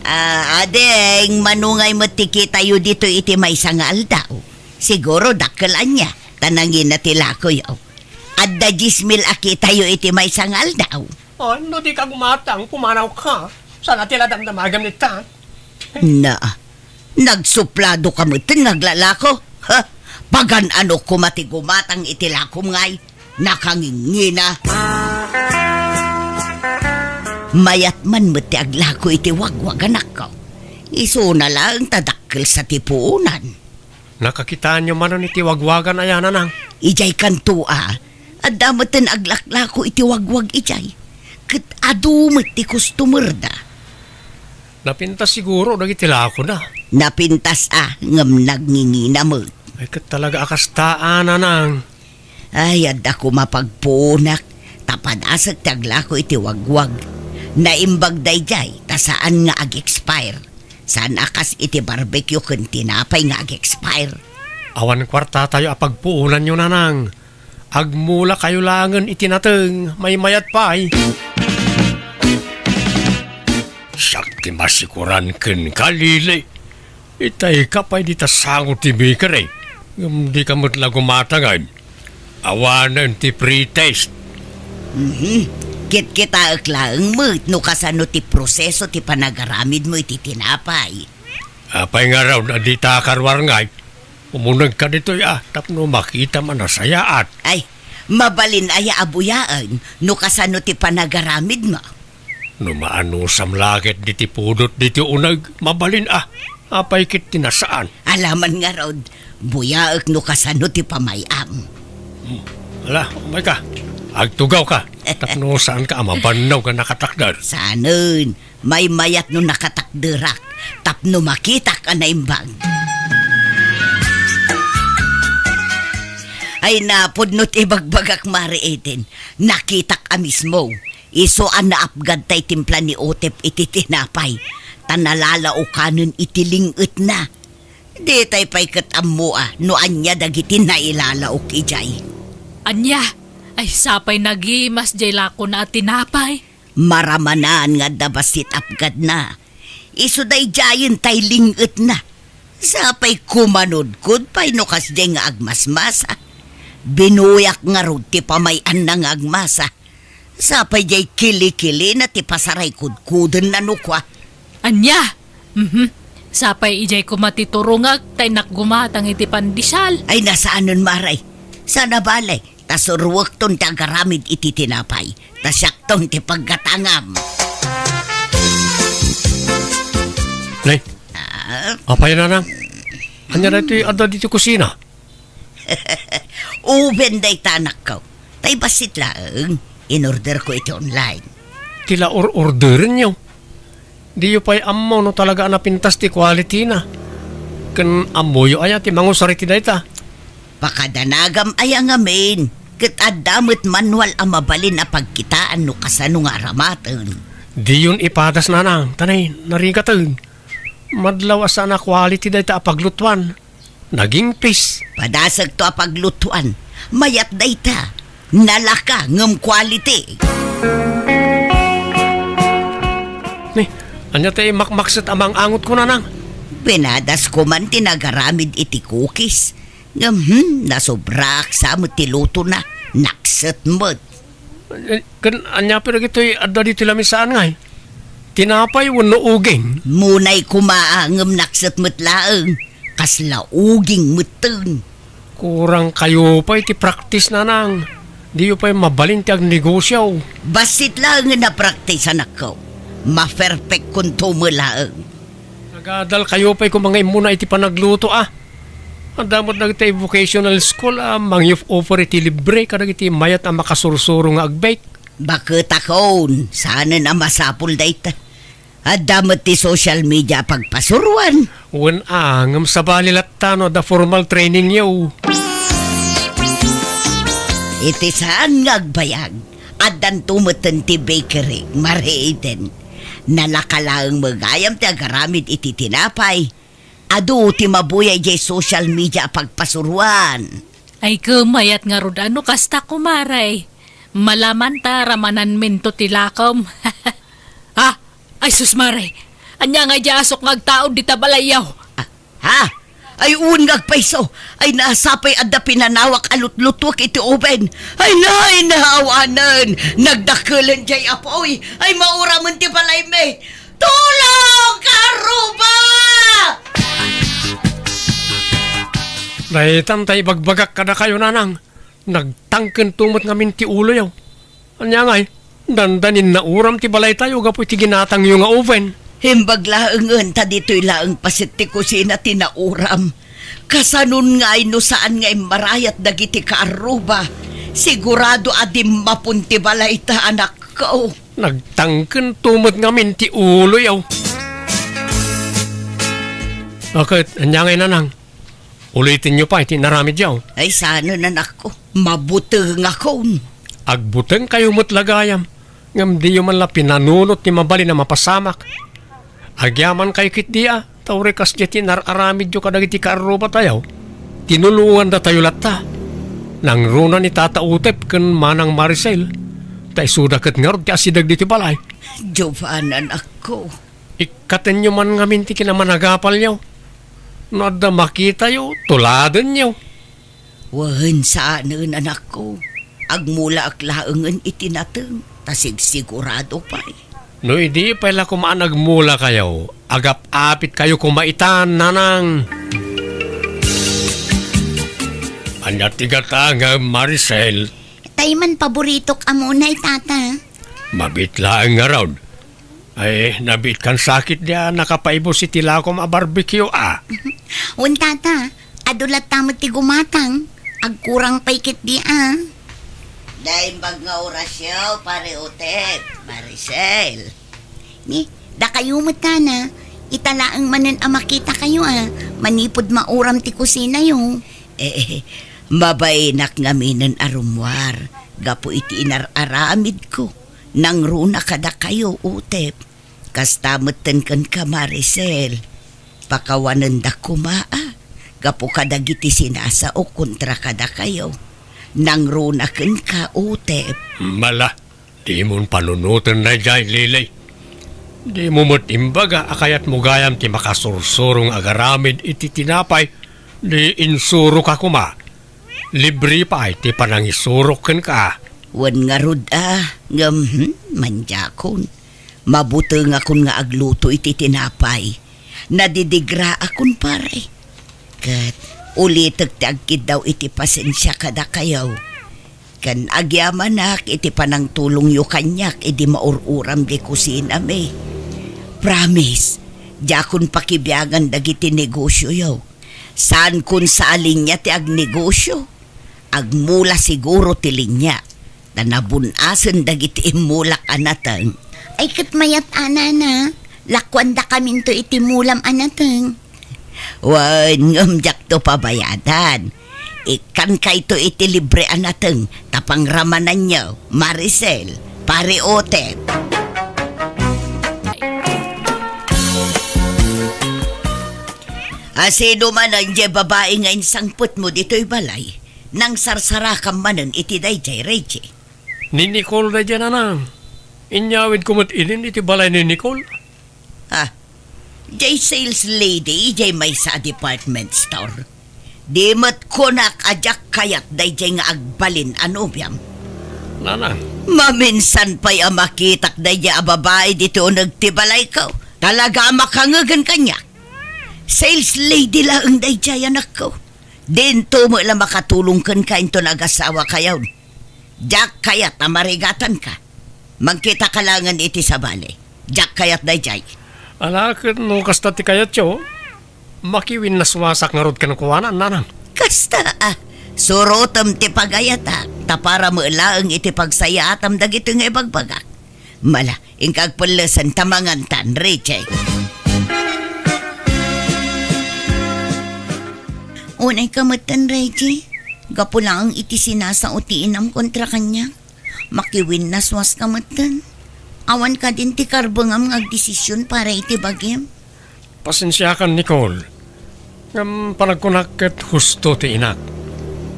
Adeng, manungay mo tikita yu dito iti may sangal daw. Siguro dakilan niya. Tanangin na tilako yaw. Adda 10,000 akita yu iti may sangal daw. Ano di ka gumatang, pumanaw ka. Sana tila damdamagam ni ta. Na, nagsuplado ka mo ito naglalako. Ha? Pagan ano kumati gumatang itilakom ngay. Nakangingina. Mayat man mo ti aglako iti wagwag anak ko. Iso na lang tadakkel sa tipuunan. Nakakitaan nyo man iti wagwagan ayan nang. Ijay kantua. At damaten aglaklako iti wagwag ijay. Kat adumit ti customer da. Napintas siguro nagiti lako na. Napintas ngam nagngingina mo. Ay kat talaga akastaan nang. Ay adda ko mapagpunak. Tapadasag taglako iti wagwag. Naimbag dayjay tasaan nga ag-expire. Saan akas iti barbecue kun tinapay nga ag-expire. Awan kwarta tayo apagpuunan nyo nanang. Agmula kayo langan itinateng may mayat pa ay. Sakti masikuran ken kalili. Itay ka pa'y di tasangot ti baker eh. Di ka matla gumatangay. Awanan ti pre-taste. Kit-kita aklaang mo no kasano ti proseso ti panagaramid mo iti tinapay. Apay nga raw na di takarwar ngay. Umunag ka dito tapno makita man na sayaat. Ay, mabalin aya abuyaan no kasano ti panagaramid mo. No maano samlakit di ti pudot di ti unag mabalin apay kit tinasaan. Alaman nga rod, buyaak no kasano ti pamayam. Ala, umay ka. Agtugaw ka. Tapno saan ka mabanaw ka nakatakdar. Sanon, may mayat no nakatakderak. Tapno makita ka na imbang. Ay napod no't ibagbagak mari eten. Nakitak a mismo. Iso an naapgad tay timpla ni Otep iti tinapay. Tanalala o kanon itilingot na. Di tay pay katamo no anya dagiti na ilalaok ijay. Anya, ay sapay nagimas jay lako na tinapay. Maramanan nga dabasit apgad na. Iso day jayon tay lingot na. Sapay kumanod kud pay no kasday nga agmasmasa. Binuyak nga rod ti pamayan na nga agmasa. Sapay jay kili-kili na ti pasaray kudkudon na nukwa. Anya, sapay ijay ko matiturungag tay nakgumatang iti pandisal. Ay nasaanon maray. Sana balay. Tasurwak ton tagaramid iti tinapay. Tasyak ti paggatangam. Nay, apay na nang. Anya na ito ada dito kusina. Uben day tanak ko. Tay basit lang. In-order ko ito online. Tila orderin niyo. Di yu pa'y ammo no talaga napintas ti quality na. Kan ammo yu aya ti mangusariti na ita. Pakadanagam ay ang amin. Kat adamot manual ang mabalin na pagkitaan no kasano nga ramatan. Di yun ipadas na nang. Tanay, narigatan. Madlaw asa na quality na ita apaglutuan. Naging pis. Padasag to apaglutuan. Mayat dayta. Nalaka ngam quality. Ni, anya tayo makmaksat amang angot ko na nang. Pinadas ko man tinagaramid iti cookies. Nasobrak sa mo tiluto na. Naksat mo. Kan anya pero gito'y adda dito lamin saan nga eh. Tinapay wano uging. Munay kumaangam naksat mo't laang. Kasla uging mutun. Kurang kayo pa iti practice na nang. Di yu pa'y mabalin ti ag negosyo. Basit lang na praktisan ako. Ma-perfect kung tumulaang. Nagadal kayo pa'y kung mga imuna iti panagluto Ang damot na iti vocational school mang youth offer iti libre kadag iti mayat ang makasursuro nga agbake. Bakit akon? Sana na masapul dayta. At damot ti social media pagpasuruan. Wen angam sa balilatano da formal training yaw. Iti saan nga agbayag. At dan tumutan ti bakery, mareiden. Nalakalaang magayam ti agaramid iti tinapay. Adu ti mabuyay jay social media pagpasuruan. Ay kumayat nga rod ano kasta kumaray. Malaman ta ramanan minto tilakom. Ay susmaray. Anya nga asok ngagtaod di tabalayaw. Ha? Ay ungag paiso. Ay nasapay adda pinanawak alut-lutwak iti oben. Ay nahawanan. Nagdakulan jay apoy. Ay mauraman ti balay me. Tulong karuba! Dahil tayo bagbagak kada kayo nanang. Nagtangken tumot ngamin ti ulo yaw. Anya nga dandanin na uram ti balay tayo gapoy ti ginatang yung nga oven. Himbag laangan ta dito'y laang pasit ti kusina tinauram. Kasanun nga no saan nga marayat dagiti kaaruba. Sigurado adim mapunti balay ta anak ko. Nagtangken tumot ngamin ti ulo yaw. Bakit? Anya nga nanang. Ulitin nyo pa iti naramid yaw. Ay sana nanak ko. Mabuti nga kon. Agbuteng kayo mo't lagayam. Ngam di yung man la pinanunot ni mabali na mapasamak. Agyaman kayo kit dia. Taurikas di tinararamid yung kadagiti kaaruba tayo. Tinulungan da tayo lata. Nang runa ni Tata Utep kan manang Maricel. Tay suda kat nga rin ti asidag dito balay. Giovanna anak ko. Ikaten nyo man nga minti kinamanagapal nyo. Nada makita yo, tuladan nyo. Wahan saan anak ko. Agmula aklaangan itinateng. Tasig sigurado pa No, hindi pala kumaanagmula kayo. Agap-apit kayo kumaitan, nanang. Anya tigatanga, Maricel. Tay man paborito ka muna tata. Mabitla nga raw. Ay, nabit kan sakit niya, nakapaibo si Tilakom a barbecue Un tata, adulat tamot ti gumatang. Agkurang paikit di Dahil bag nga orasyo, pare Otep, Maricel. Ni, da kayo ka na. Italaang manan ang makita kayo Manipod mauram ti kusina yo. Mabainak nga minan arumwar. Gapo iti inararamid ko. Nang runa kada kayo, Otep. Kastamatan kan ka, Maricel. Pakawanan da kumaa. Gapo kada giti sinasa o kontra kada kayo. Nang runa kan ka, Otep. Mala, di mo panunutan na dyan, Lilay. Di mo mo't imbaga, akayat mo gayam ti makasursurong agaramid iti tinapay, di insuro ka kuma. Libre pa ay ti panangisurok kan ka. Wan nga rod manjakon. Mabuto nga kun nga agluto iti tinapay. Nadidigra akon pare. Kat ulitag ti agkid daw iti pasensya kada kayaw. Kan agyamanak iti panang tulong yu kanyak iti maururam di kusina me. Promise, jakon pakibiyagan dagiti negosyo yaw. Saan kun sa alinya ti agnegosyo? Agmula siguro ti linya. Tanabunasan dagiti imulak anatang. Ay katmayat na. Lakwan da kamin to itimulam anateng. Wan ngamjak to pabayadan. Ikan kay to iti libre anateng. Tapang ramanan niyo, Maricel, pare Otep. Asino man ang di babae nga insangput mo dito'y balay. Nang sarsara ka manan iti dayjay, Reggie. Ni Nicole na dyan, anang. Inyawid kumot inin iti balay ni Nicole. Jay sales lady, jay may sa department store. Di mat kunak ajak kayat dayjay nga agbalin anobyam. Nanang, Maminsan pa'y makitak dayjay a babae dito nagtibalay ko. Talaga makangagan kanya. Sales lady lang dayjay anak ko. Dento mo lang makatulong kan kain to nag-asawa kayaw. Jack kayat na marigatan ka. Magkita kalangan iti sa bale. Jack kayat dayjay. alakit no kasta ti kayat yo. Makiwin na suwasak nga rod ka ng kuwanan, nanang. Kasta surotam ti pagayata. Tapara mo lang iti pagsayatam dagito nga ibagbagak. Mala, ingkag palasan tamangan tan, Richie. Unay kamatan, Reggie. Gapo lang ang iti sinasa utiinam kontra kanya. Makiwin na swas kamatan. Awan ka din ti karbangam ng agdesisyon para iti bagim. Pasensya ka, Nicole. Ngam panagkunakit husto ti inak.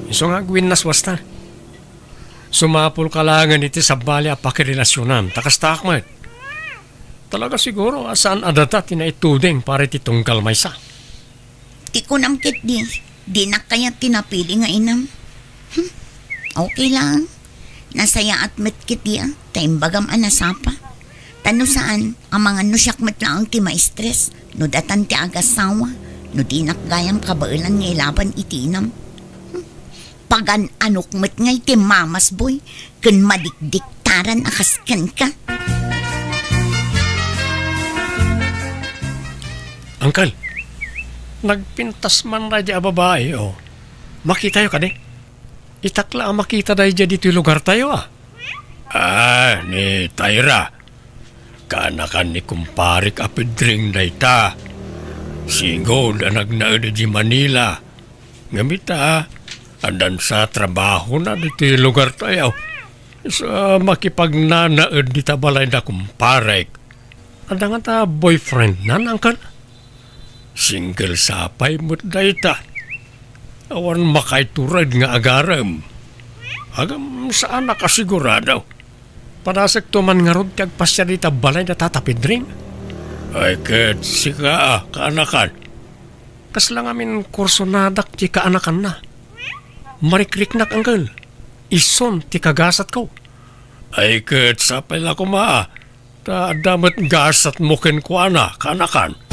Iso nga gwin nas wasta. Sumapul kalangan iti sabali a pakirelasyonan. Takastakmat. Talaga siguro asaan adata tinaituding para iti tunggal maysa. Ti kunamkit di na kaya tinapili nga inam. Okay lang. Nasaya at metkit diya. Taimbagam anasapa. Tano saan, ang mga nusyakmat lang ang ti maestres. No datan ti agasawa. No di nakgayam kabailan nga ilaban itinam. Pagan anukmat nga iti mamas boy. Kun madikdiktaran akaskan ka. Angkal, nagpintas man na dya babae, oh. Makita yo ka di? Itakla ang makita na dya dito yung lugar tayo, ah. Ni Tyra. Kanakan ni kumparik apidring na ita. Sigod ang nagnaad di Manila. Ngamita, andan sa trabaho na dito yung lugar tayo. Sa makipagnanaad di tabalay na kumparik. Andan nga ta boyfriend na, angkal? Single sapay mo't dayta. Awan makaiturad nga agaram. Agam saan nakasigurado. Parasek tuman nga rod kag pasya dita balay na tatapid rin. Ay ket sika kaanakan. Kas lang amin kurso nadak ti kaanakan na. Marikriknak anggal. Ison ti kagasat ko. Ay ket sapay la ko maa. Ta damat gasat mo ken kuana kaanakan.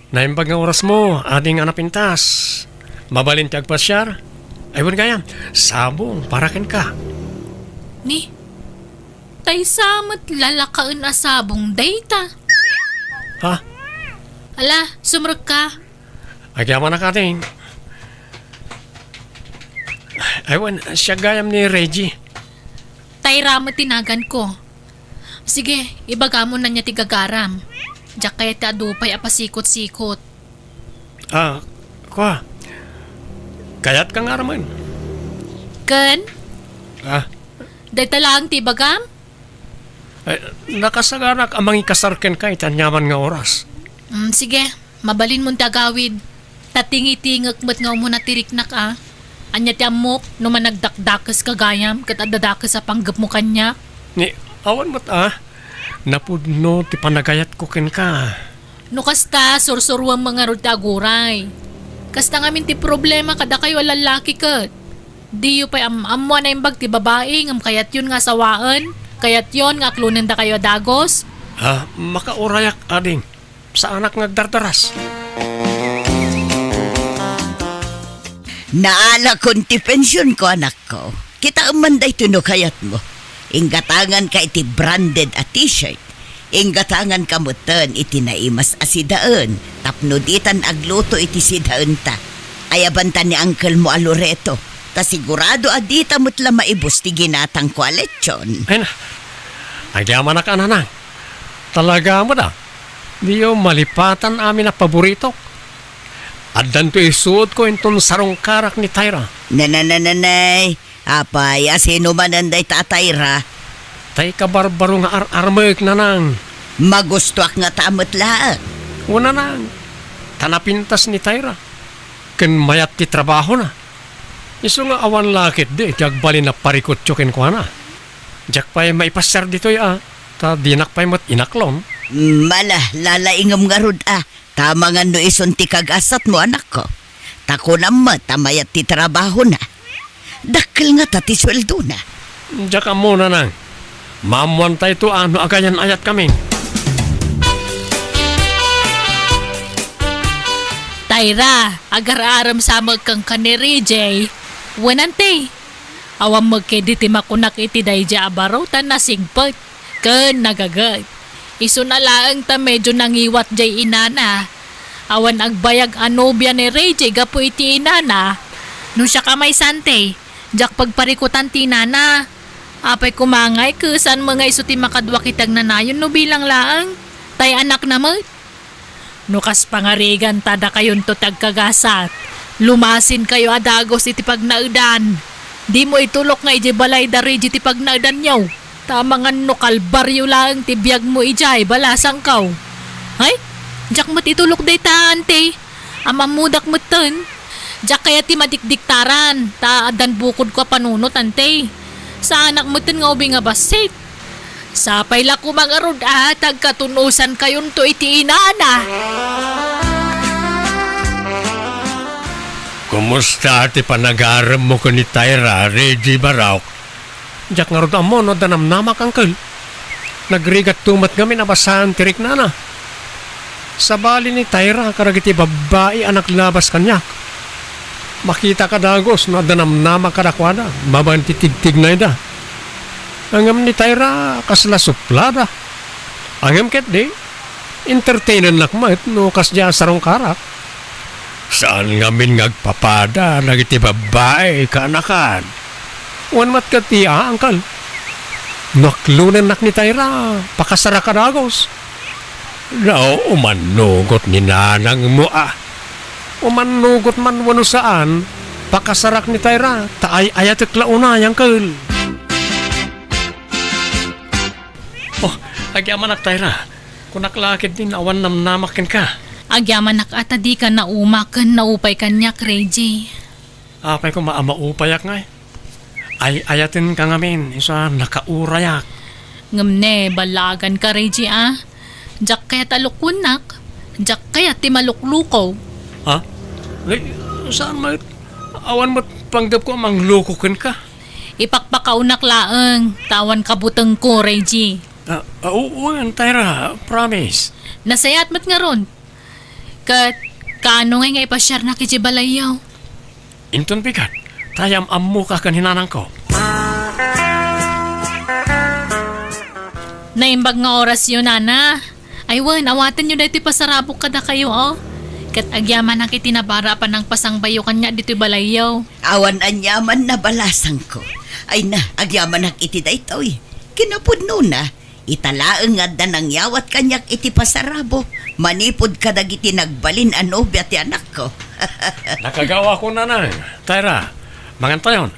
Naimbag nga oras mo, ating anapintas. Mabalin ti agpasyar. Aywan gayam, sabong parakin ka. Ni, tay samat lalakain asabong dayta. Ha? Ala, sumrag ka. Agyaman na kating. Aywan, siya gayam ni Reggie. Tayra mo tinagan ko. Sige, ibaga mo na niya tigagaram. Diyak kaya ti adupay apasikot-sikot. Kwa. Kayat ka nga raman. Ken, Ay, talang ti bagam? nakasagarak amang ikasarken ka itanyaman nga oras. Sige, mabalin mo tagawid. Tatingi-tingak mo't nga muna tiriknak Anya ti amok, no man nagdakdakas kagayam, kat adadakas sa panggap mo kanya. Ni, awan mo't napudno ti panagayat ko ken ka. No kasta, sursurwang mga rutaguray. Kasta ngamin ti problema kada kayo lalaki kat. Di yu pa ammo na imbag ti babae, ngam kayat yun nga sawaan, kayat yun nga klunin da kayo dagos. Makaurayak ading, sa anak ngagdardaras. Naala kon ti pensyon ko, anak ko. Kita umanday tuno kayat mo. Inggatangan ka iti branded a t-shirt. Inggatangan ka mo ten iti naimas asidaan. Tapno ditan agluto iti sidaan ta. Ayabanta ni uncle mo Aloreto. Ta sigurado adita mo't la maibos ti ginatang ko aletsyon. Ay na, ay di amanak ananang. Talaga mo da. Di yung malipatan amin na paborito. At danto isuot ko inton sarong karak ni Tyra. Nanay, apay, asino man anday tatayra. Tay kabarbaro nga armayok na nang. Magustuak nga tamot laang. Una nang, tanapintas ni Tyra. Ken mayat ti trabaho na. Iso nga awan lakit di, tiagbali na parikot chokin ko na. Diyak pa'y maipasar dito ta dinak pa'y mat inaklom. Mala, lalaingam nga rod Tama nga no isunti kagasat mo, anak ko. Tako naman, tamayat ti trabaho na. Dakil nga tati sweldo na. Diyak ka muna nang. Mamuan tayo to agayan ayat kami. Tayra, agar-aram sa magkang kaniri, Jay. Wanante. Awam magkedi ti makunak iti dayja abaraw tan nasingpot. Ken nagagat. Iso na laang ta medyo nangiwat jay inana. Awan agbayag anobya ni Reggie gapo iti inana. Nung siya kamay sante, jak pagparikutan ti inana. Apay kumangay kusan mga iso ti makadwa kitag nanayon no bilang laang. Tay anak naman. Nukas pangarigan tada kayon to tagkagasat. Lumasin kayo adagos iti pagnaudan. Di mo itulok nga iti balay da Reggie ti pagnaudan nyaw. Tamangan no kalbaryo lang ti biyag mo ijay balasang kaw. Ay, jak mo titulok day ta ante. Amamudak mo ten. Jak kaya ti madikdiktaran. Ta adan bukod ko panunot ante. Sa anak mo ten nga ubi nga basit. Sapay la ko mga rod tagkatunusan kayon to iti inana. Kumusta ti panagaram mo ko ni Tyra, Reggie Barok? Diyak nga rin mo, no, danamnamak angkel. Nagrigat tumat kami na basahan tirik na na. Sa bali ni Tyra, karagiti babae anak labas kanyak. Makita ka dagos, no, danamnamak kadakwada. Babanti tigtig na ida. Angam ni Tyra, kasla suplada. Angam ket di, entertainan lakmat, no, kasya sarong karak. Saan ngamin ngagpapada, nagiti babae kaanakan. Wan mat ka ti angkal. Naklunan nak ni Tyra, pakasara ka dagos. Now, umanugot ni nanang mo Umanugot man wano saan, pakasarak ni Tyra, taay ayatek launa yang kal. Oh, agyaman nak Tyra, kunaklakit din awan namnamakin ka. Agyaman nak atadi ka na umakan na upay kanyak, Reggie. Apay ko maamaupayak nga Ay ayatin ka ngamin, isa nakaurayak. Ngamne, balagan ka, Reggie Jak kaya talukunak, jak kaya timaluklukaw. Ha? Saan mo? Awan mo't panggap ko amang lukukin ka. Ipakpakaunak laang, tawan kabutang ko, Reggie. Uwan, Tyra, promise. Nasayat mat nga ron. Kaano nga ipasyar na kijibalayaw. Inton bigat, tayam ammo ka kaninanang ko. Naimbag nga oras yun, Nana. Aywan, awatan nyo dahito pasarabok kada kayo, Kat agyaman na kitinabara pa ng pasangbayo kanya dito balayaw. Awan anyaman na balasang ko. Ay na, agyaman ang iti daytoy. Kinapudno na. Italaang nga da ng yawat kanyak iti pasarabo. Manipod ka dagiti nagbalin ano ti anak ko. Nakagawa ko nanang. Tyra, mangantayon.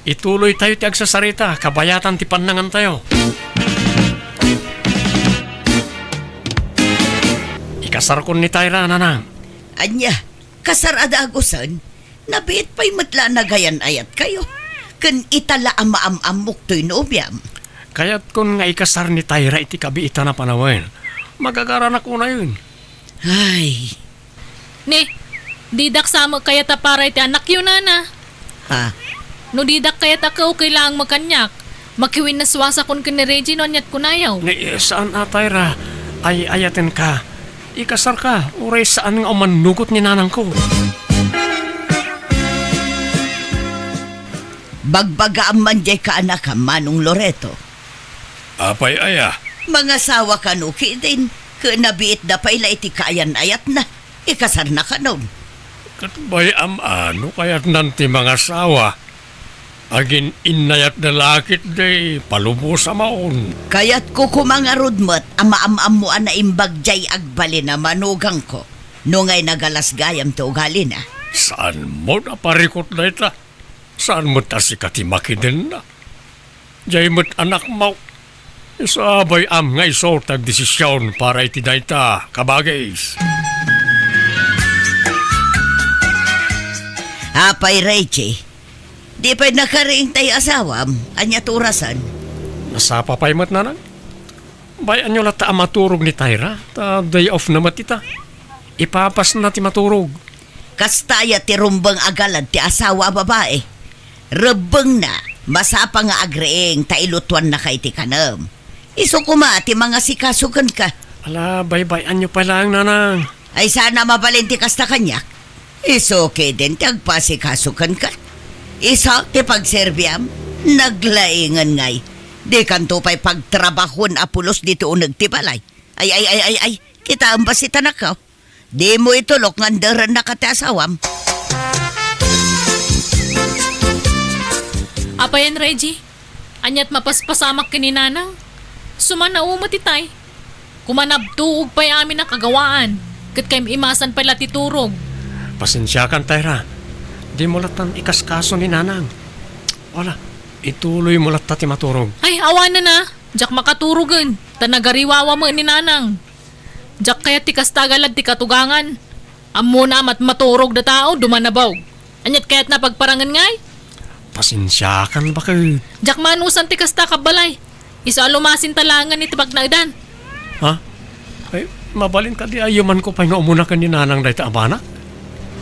Ituloy tayo ti agsasarita, kabayatan ti panangan tayo. Ikasar ko ni Tyra, nanang. Anya, kasarada agusan, nabiit pa'y matla nagayan ayat kayo. Kan itala amaam-amok to'y nobyam. Kaya't kung nga ikasar ni Tyra iti kabiita na panawin, magagaran ako na yun. Ay, Ni, didak sama kaya ta para iti anak yun na. ha? No didak kaya ta ka kailangang magkanyak. Makiwin na swasa kun kini Reggie no anyat kunayaw. Ni, saan na Tyra? Ay ayatin ka. Ikasar ka, uray saan nga manugot ni nanang ko. Bagbaga man jay ka anak ka, Manong Loreto. Apay aya. Mga sawa ka nuki din. Kanabiit na pa'y iti kayan ayat na. Ikasar na ka nun. Katbay ano kaya't nanti mga sawa. Agin inayat na lakit day, palubo sa maon. Kaya't ko kumangarod mo't amaam-am mo na imbagjay agbali na manugang ko. Nungay nagalas gayam to ugali na. Saan mo na parikot na ita? Saan mo ta si katimakinin na? Jay mo't anak mo. Isabay am nga iso tag-desisyon para iti na ita, kabagays. Apay, Rachie. Di pa'y nakariing tayo asawam. Anya turasan. Nasapa pa'y mat nanang? Bayan nyo lata maturog ni Tyra, ta day off na matita. Ipapas na ti maturog. Kastaya ti rumbang agalad ti asawa babae. Rebeng na. Masapa nga agreeng tailutuan na kay ti kanam. Iso kuma ti mga sikasukan ka. Ala, baybayan nyo pa lang nanang. Ay sana mabalinti kas na kanyak. Iso okay din ti agpasikasukan ka. Isa ti pagserbiam, naglaingan ngay. Di kanto pa'y pagtrabahon apulos dito unag ti balay. Ay, kita ang basita na ka. Di mo itulok ngandaran na ka ti asawam. Apayan Reggie, anyat mapaspasamak kini nanang. Sumanao matitay. Kumanabtuog pa'y amin na kagawaan. Kat kay imasan pala titurog. Pasensya kan, Tyra. Di mo latan ikaskaso ni nanang. Wala, ituloy mo lata ti maturog. Ay, awan na. Jak makaturugan. Tanagariwawa mo ni nanang. Jak kaya ti kastagalad ti katugangan. Amo na mat maturog da tao, dumanabaw. Anyat kaya't napagparangan ngay. Pasensya kan ba kayo? Jak manusan ti kasta kabalay. Isa alumasin talangan ni tipagnagdan. Ha? Ay, mabalin ka di ayuman ko pa nga umuna ka ni nanang dahi ta abana.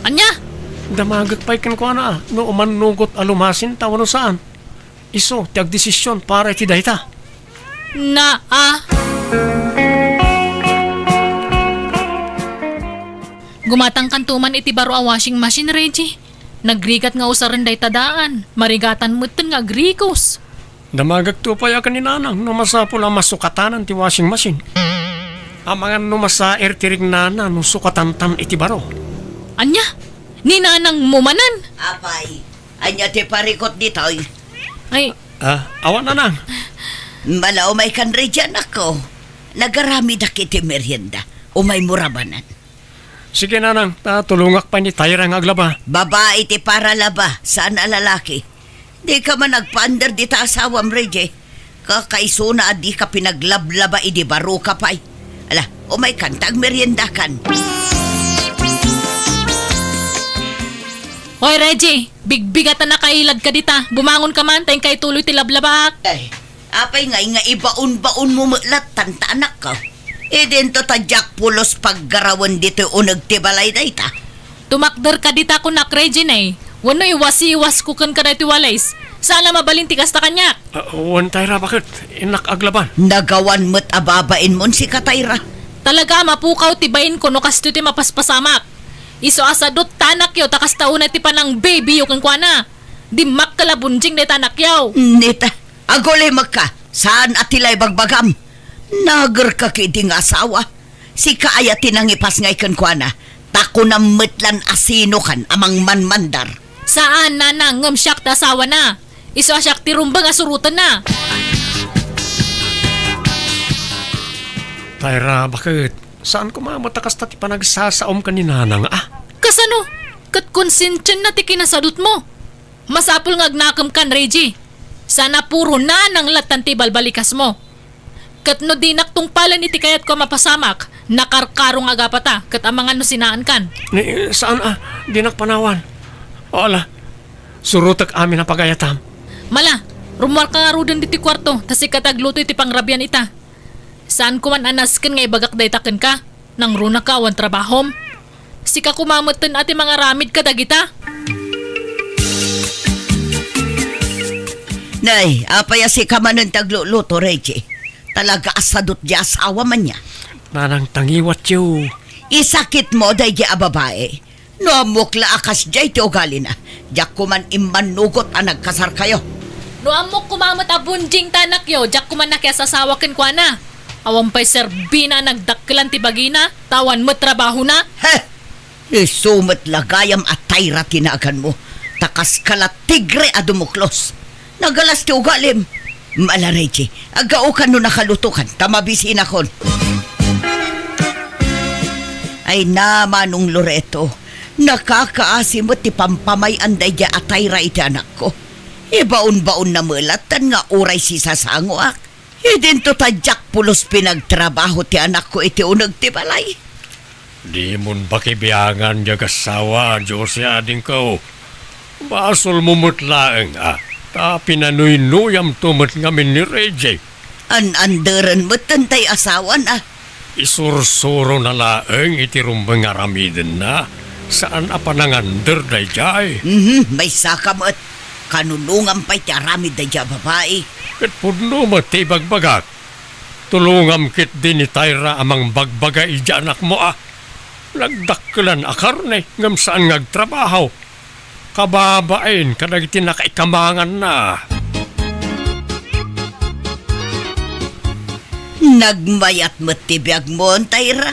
Anya? Damagag pa'y kan ko na, no umanugot alumasin tawa no saan. Iso, tiag desisyon para iti dahi ta. Gumatang kantuman iti baro a washing machine, Reggie. Nagrigat nga usaran day tadaan. Marigatan mo ito nga grikos. Damagag to pa ya ni nanang, no masapol ang masukatanan ti washing machine. Ang mga no masaer tirig nana, no sukatan iti baro. Anya? Ni nanang mumanan. Apay, anya ti parikot dito. Ay, Awan nanang. Malaw may kanri dyan ako. Nagarami da kiti merienda. Umay murabanan. Sige nanang, tulungak pa ni Tyra nga aglaba. Babae ti para laba, saan alalaki? Di ka man nagpaandar di ta asawam, Reggie. Kakaiso na di ka pinaglablaba, idi baro ka pa'y. Ala, umay kantag meriendakan. hoy Reggie, bigbigatan na kailad ka dita. Bumangon ka man, tayong kay tuloy tilablabak. Ay, apay nga ibaon-baon mo mulat, tanta anak ka. E dento tadyak pulos paggarawan dito unag tibalay da ita. Tumakder ka dita ko nak Reggie na eh. Wano iwas-iwas ko kan ka dito walays. Sana mabalinti kasta kanyak. Wan Tyra, bakit? Inak aglaban. Nagawan mo't ababain mon si Katayra. Talaga mapukaw tibayin ko no kasto ti mapaspasamak. Iso asadot tanak yaw takas tauna ti panang baby yung kwa. Di makkalabunjing na tanak yaw. Nita, agole magka, saan atilay bagbagam? Nagar ka kiting asawa. Si kaayatin ang ipas ngay kan kwa na, Tako na metlan asino kan amang manmandar. Saan nanang ngam siyak ta asawa na? Iso siyak ti rumbang asurutan na. Tyra, bakit? Saan ko mamatakas ta ti panagsasaom ka ni nanang Kasano? Kat konsensyon na ti kinasadot mo. Masapul nga agnakam kan, Reggie. Sana puro na nang latan ti balbalikas mo. Kat no dinak tong pala ni ti kayat ko mapasamak, nakarkarong agapata, kat amangan no sinaan kan. Ni, saan Di nakpanawan. O ala, surutak amin na pagayatam. Mala, rumuar ka nga rudan di ti kwarto, tas ikatagluto iti pangrabyan ita. Saan ko man anasken nga ibagak daytaken ka? Nang runa ka awan trabahom? Sika kumamatan ati mga ramid ka dagita? Nay, apaya si kamanan tagluluto, Reggie. Talaga asadot di asawa man niya. Nanang tangiwat yu. Isakit mo day di ababae. No amok la akas jay ti ugali na. Diyak kuman immanugot ang nagkasar kayo. No amok kumamot abunjing tanak yo, jak kuman na kaya sasawa ken kwa na. Awan pa'y serbina nagdakkelan ti bagina, tawan mo trabaho na. Heh! Isumat lagayam at Tyra tinagan mo. Takas kalat tigre adumuklos. Nagalas ti ugalim. Mala, Reggie, agaukan no nakalutukan, tamabisin akon. Ay namanong Loreto, nakakaasimot ti pampamay anday di Tyra iti anak ko. Ibaon-baon na mulatan nga uray si sasangoak. Idinto tadyak pulos pinagtrabaho ti anak ko iti unag ti balay. Di mon bakibiyangan di kasawa, Diyos ading ko. Basol mumutlaeng Ta pinanuy-nuyam tumot ngamin ni Reggie. An-anderan mo tantay asawan Isursuro na laeng iti rumbang aramiden na. Saan apanangander day jay? May sakamot. Kanunungan pa'y tiaramid na dya babae. Kat pudno mati bagbagak. Tulungam kit din ni Tyra amang bagbaga ija anak mo Nagdakkelan akarne ngam saan ngagtrabaho. Kababain kadag tinakaikamangan na. Nagmayat mo tibiyag mo, Tyra.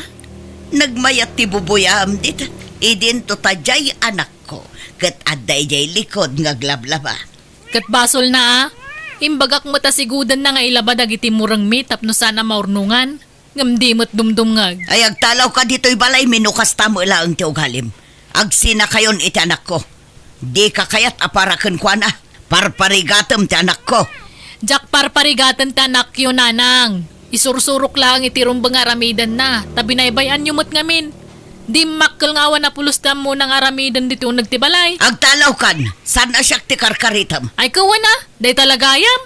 Nagmayat ti bubuyam dit. Idin to tajay anak ko. Kat aday jay likod ngaglablaba. Kat basol na Imbagak mo ta sigudan na nga ilabad iti murang meet tapno sana maurnungan. Ngam mo't dumdum ngag. Ay agtalaw ka dito'y balay minukas tamo lang ti ugalim. Agsina kayon iti anak ko. Di ka kayat aparakan kwa na. Parparigatam ti anak ko. Jak parparigatan tanak yun nanang. Isursurok lang iti rumbang aramidan na. Tabi na ibayan yung mo't ngamin. Di makkel nga awan na pulos tam mo ng aramidan dito nagtibalay. Agtalaw kan. Sana siya ti karkaritam. Ay kawan na. Day talagayam.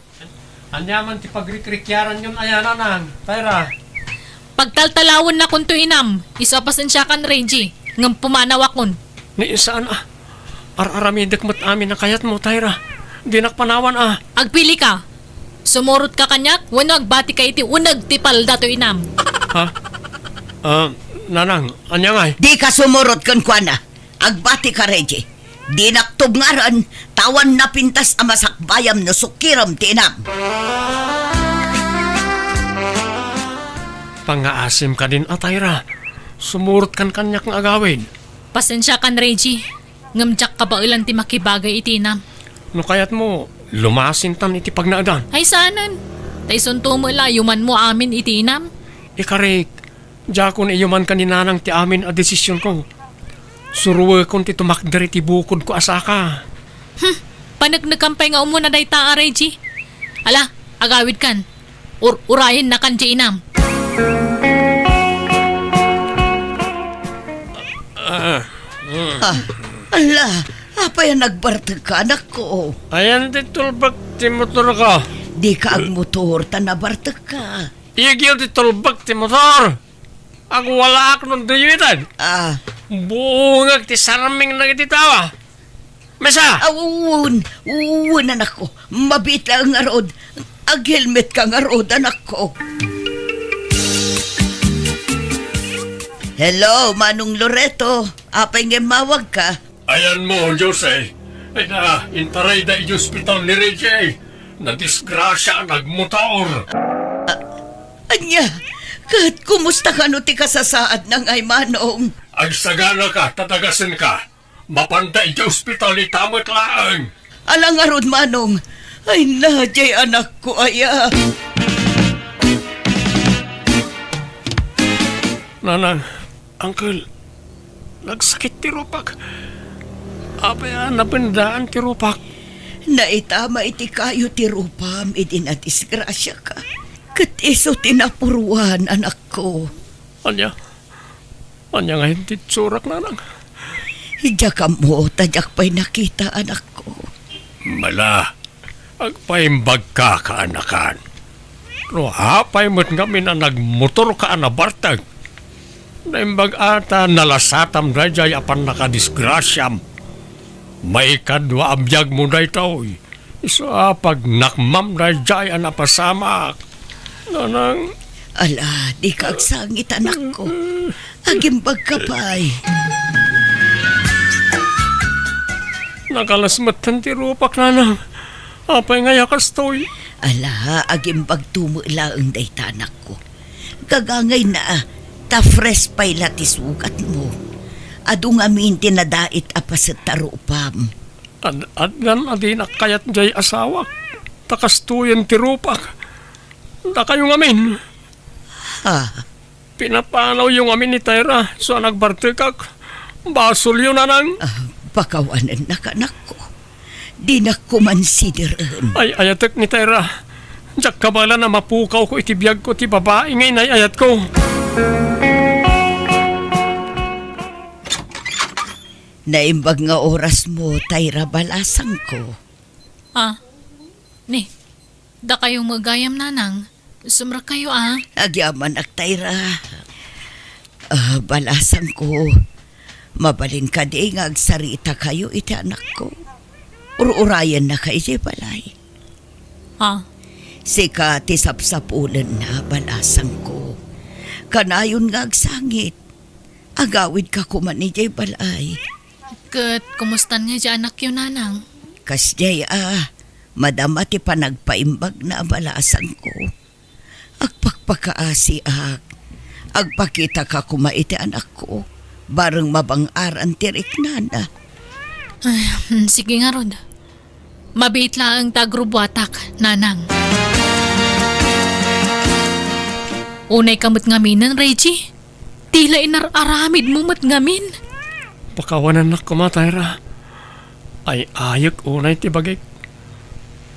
Anyaman ti pagrikrikyaran yun ayananang, Tyra. Pagtaltalawon na kun to inam. Isapasan siya kan Reggie. Ngam pumanawa kun. Ni saan Araramidek mo't amin na kayat mo, Tyra. Di nakpanawan Agpili ka. Sumurot ka kanyak. Wano agbati ka iti unag tipal dato inam. Ha? Nanang, anya nga Di ka sumurot kan kwa na. Agbati ka, Reggie. Di naktubngaran, tawan na pintas amasakbayam no sukiram tinam. Pangaasim ka din, Tyra. Sumurot kan kanyak ng agawin. Pasensya kan Reggie. Ngamjak ka ba ilan ti makibagay iti inam. No kayat mo, lumasintan iti pagnaadan. Ay sanan. Tayson tumula yuman mo amin iti inam. Ikarik, jakon iyuman ka ni nanang ti amin a desisyon ko. Suruwe kon ti tumakdari ti bukod ko asaka. Panagnagkampay nga umuna day taa, Reggie. Ala, agawid kan. Urayin na kan ti inam. Ala, apa yan nagbartag ka, anak ko? Ayan ti tulbak ti motor ko. Di ka agmotor, tanabartag ka. Iyagyaw ti tulbak ti motor. Ang wala ako ng duyutan. Buungag ti saraming na iti tawa. Mesa! Uwun, anak ko. Mabit lang nga rod. Ag-helmet ka nga rod, anak ko. Hello, Manong Loreto. Apay nga mawag ka. Ayan mo, Jose. Ay na, intaray da yung hospital ni Reggie. Na disgrasya nagmotor. Anya, Kat kumusta ka no ti kasasaad ng ay manong? Ang sagana ka, tatagasan ka. Mapantay sa ospital ni Tamat Laang. Alang aron manong, ay nadyay anak ko aya. Nanang, Uncle, nagsakit ti Rupak. Apaya napendaan ti Rupak. Naitama iti kayo ti rupam, iti na disgrasya ka. Kat iso tinapuruan anak ko. Anya nga hindi tsurak, Nanang. Hidya ka mo, tadyak pa'y nakita anak ko. Mala, agpaimbag ka kaanakan. Pero hapay mo't kami na nagmotor ka na bartag. Naimbag ata nalasatam na jay apan nakadisgrasyam. May kadwa abiyag mo na ito. Isa pag nakmam na jay anapasamak. Nanang, Ala, di ka agsangit anak ko. Agimbag ka pa'y. nakalasmatan ti Rupak, Nanang. Apay nga yakas to'y. Ala, agimbag tumulaang dayta anak ko. Gagangay na, ta-fresh pa'y latisugat mo. Adung amin tinadait apas at tarupam. Adnan adi nakayat jay asawak. Takastuyan ti Rupak. Da kayo ngamin. Ha, Pinapanaw yung amin ni Tyra. So nagbartikak. Basol yun, Nanang. pakawanan na kanak ko. Di na ko mansideran. Ay ayatek ni Tyra. Diyak kabala na mapukaw ko itibiyag ko ti babae ngayon ay ayat ko. Naimbag nga oras mo, Tyra, balasang ko. Ni, da kayong magayam, Nanang. Sumra kayo, Agyaman ak, Tyra. Balasang ko. Mabalin ka di nga agsarita kayo iti anak ko. Urayan na kayo di balay. Sika ti sapsapulan na balasang ko. Kanayon nga agsangit. Agawid ka kuman ni di balay. Kat, kumustan nga dyan anak yun, Nanang? Kasjay madama ti panagpaimbag na balasan ko. Agpakpakaasi agpakita ka kumaiti anak ko. Bareng mabang-aran tirik nana. Sige nga, Rod. Mabait lang ang tagrubuatak, Nanang. Unay kamot ngaminan, Reggie. Tila inararamid mo mat ngamin. Pakawanan na kumatayra. Ay ayag unay ti bagay.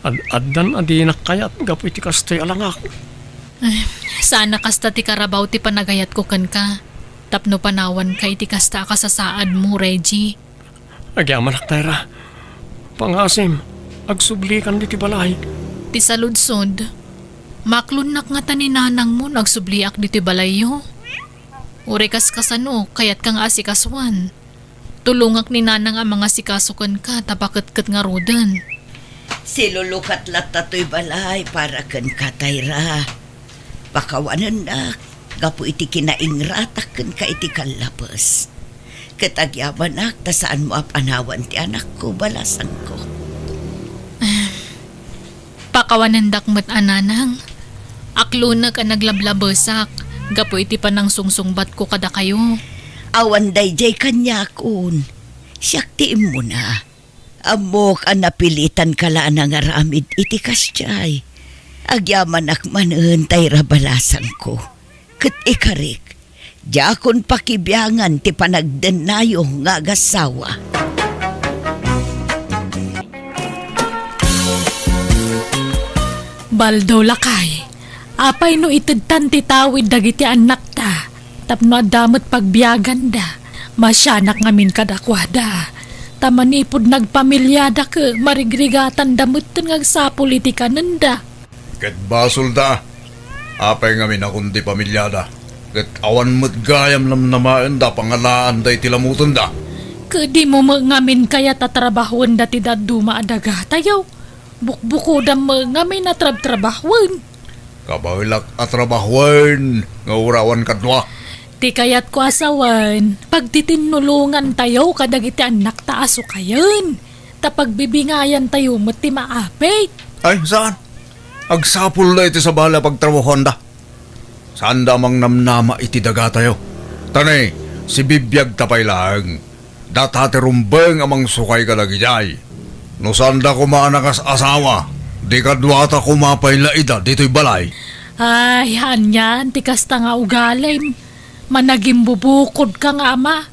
Addan adi nakayat gapu iti kastoy alangak. Sana kasta ti karabaw ti panagayat ko kan ka. Tapno panawan kay ti kasta ka sa saad mo, Reggie. Agyaman Tyra. Pangasim, agsublikan di ti balay. Ti saludsod, maklunak nga ta ni Nanang mo nagsubliak di ti balayo. Ure kas kasano, kayat kang asikaswan. Tulungak ni Nanang ang mga sikasukan ka, tapakit-kit nga rodan. Silulukat latatoy balay para kan ka, Tyra. Pakawanan na, gapu iti kinaingratak kan ka iti kalabas. Katagyaman na, tasaan mo apanawan ti anak ko, balasan ko. Pakawanan dakmet ananang. Aklunag ang naglablabesak, gapu iti panang sungsungbat ko kada kayo. Awan dayjay kanya kun. Siyaktiin mo na. Amok ang napilitan kala na nga ramid iti kasyay. Agyaman akmanen Tyra balasan ko. Kat ikarik, diakon pakibyangan ti panagdenayo nga agasawa. Baldo lakay, apay no itedtan ti tawid dagiti anak ta. Tapno adamot pagbiyagan da, masyanak ngamin kadakwada. Tamanipod nagpamilyada ka, marigrigatan damutan ngagsa politika nanda. Ket basol da. Apay nga minakundi pamilyada. Ket awan mo't gayam namnamaen da pangalaan da itilamutan da. Kadi mo ngamin kaya tatrabahon dati daduma adaga tayaw. Bukbuko da ngamin na trabahon. Kabawilak at trabahwan nga urawan kadwa. Ti kayat ko asawan, pagtitinulungan tayo kadagiti anak taaso kayon. Tapagbibingayan tayo mati maapit. Ay, saan? Agsapul na iti sa bala pagtrabahoan da. Saan damang namnama iti daga tayo? Tani, si bibiyag tapay lang. Datate rumbeng amang sukay ka lagijay. No sanda ko maanakas asawa, di ka duwata kumapay laida dito'y balay. Ay, hanyan, tikas ta nga ugalay. Managing bubukod ka nga ama.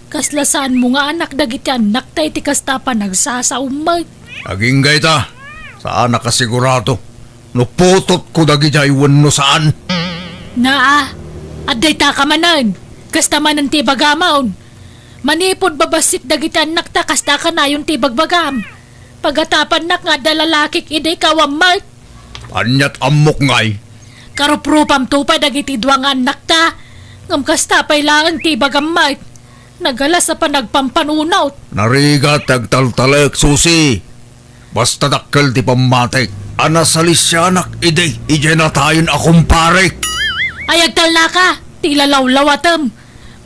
Kaslasaan mo nga anak dagiti anak tay tikas ta pa nagsasaumay. Aging gayta, saan nakasigurado? No putot ko dagijay wano saan? Naa, aday ta ka manan. Kasta man ang tibagamaon. Manipod babasit dagiti anak ta kasta ka na yung tibagbagam. Pagatapan nak nga dalalakik iday kawamay. Anyat amok ngay. Karuprupam tupay dagiti duwang anak ta. Ngam kasta pay lang tibagamay. Nagala sa panagpampanunaw. Narigat tagtaltalek susi. Basta dakkel ti pamatik. Anasalisyanak ide, ije na tayon akong parek. Ayagtal na ka, tila lawlawatem.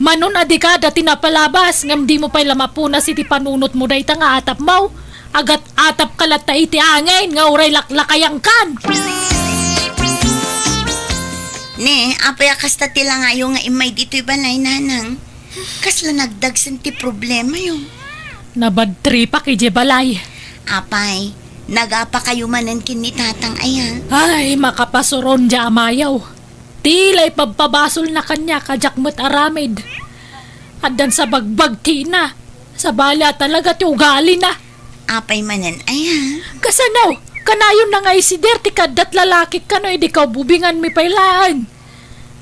Manon adi ka dati napalabas, ngam di mo pa'y lamapuna si ti panunot mo day nga atap mo. Agat atap kalat ta iti angin, nga uray laklakayang kan. Ne, apay kasta tila nga yung nga imay dito'y balay nanang. Kasla nagdagsan ti problema yung. Nabadtri pa kay Jebalay. Apay, nagapa kayo manan kini tatang aya. Ay, makapasuron dya amayaw. Tila'y pagpabasol na kanya kajakmat aramid. Addan sa bagbag tina. Sa bala talaga ti ugali na. Apay manan aya. Kasanaw, kanayon na nga isider ti kadat lalaki ka no, di ka bubingan mi pailaan.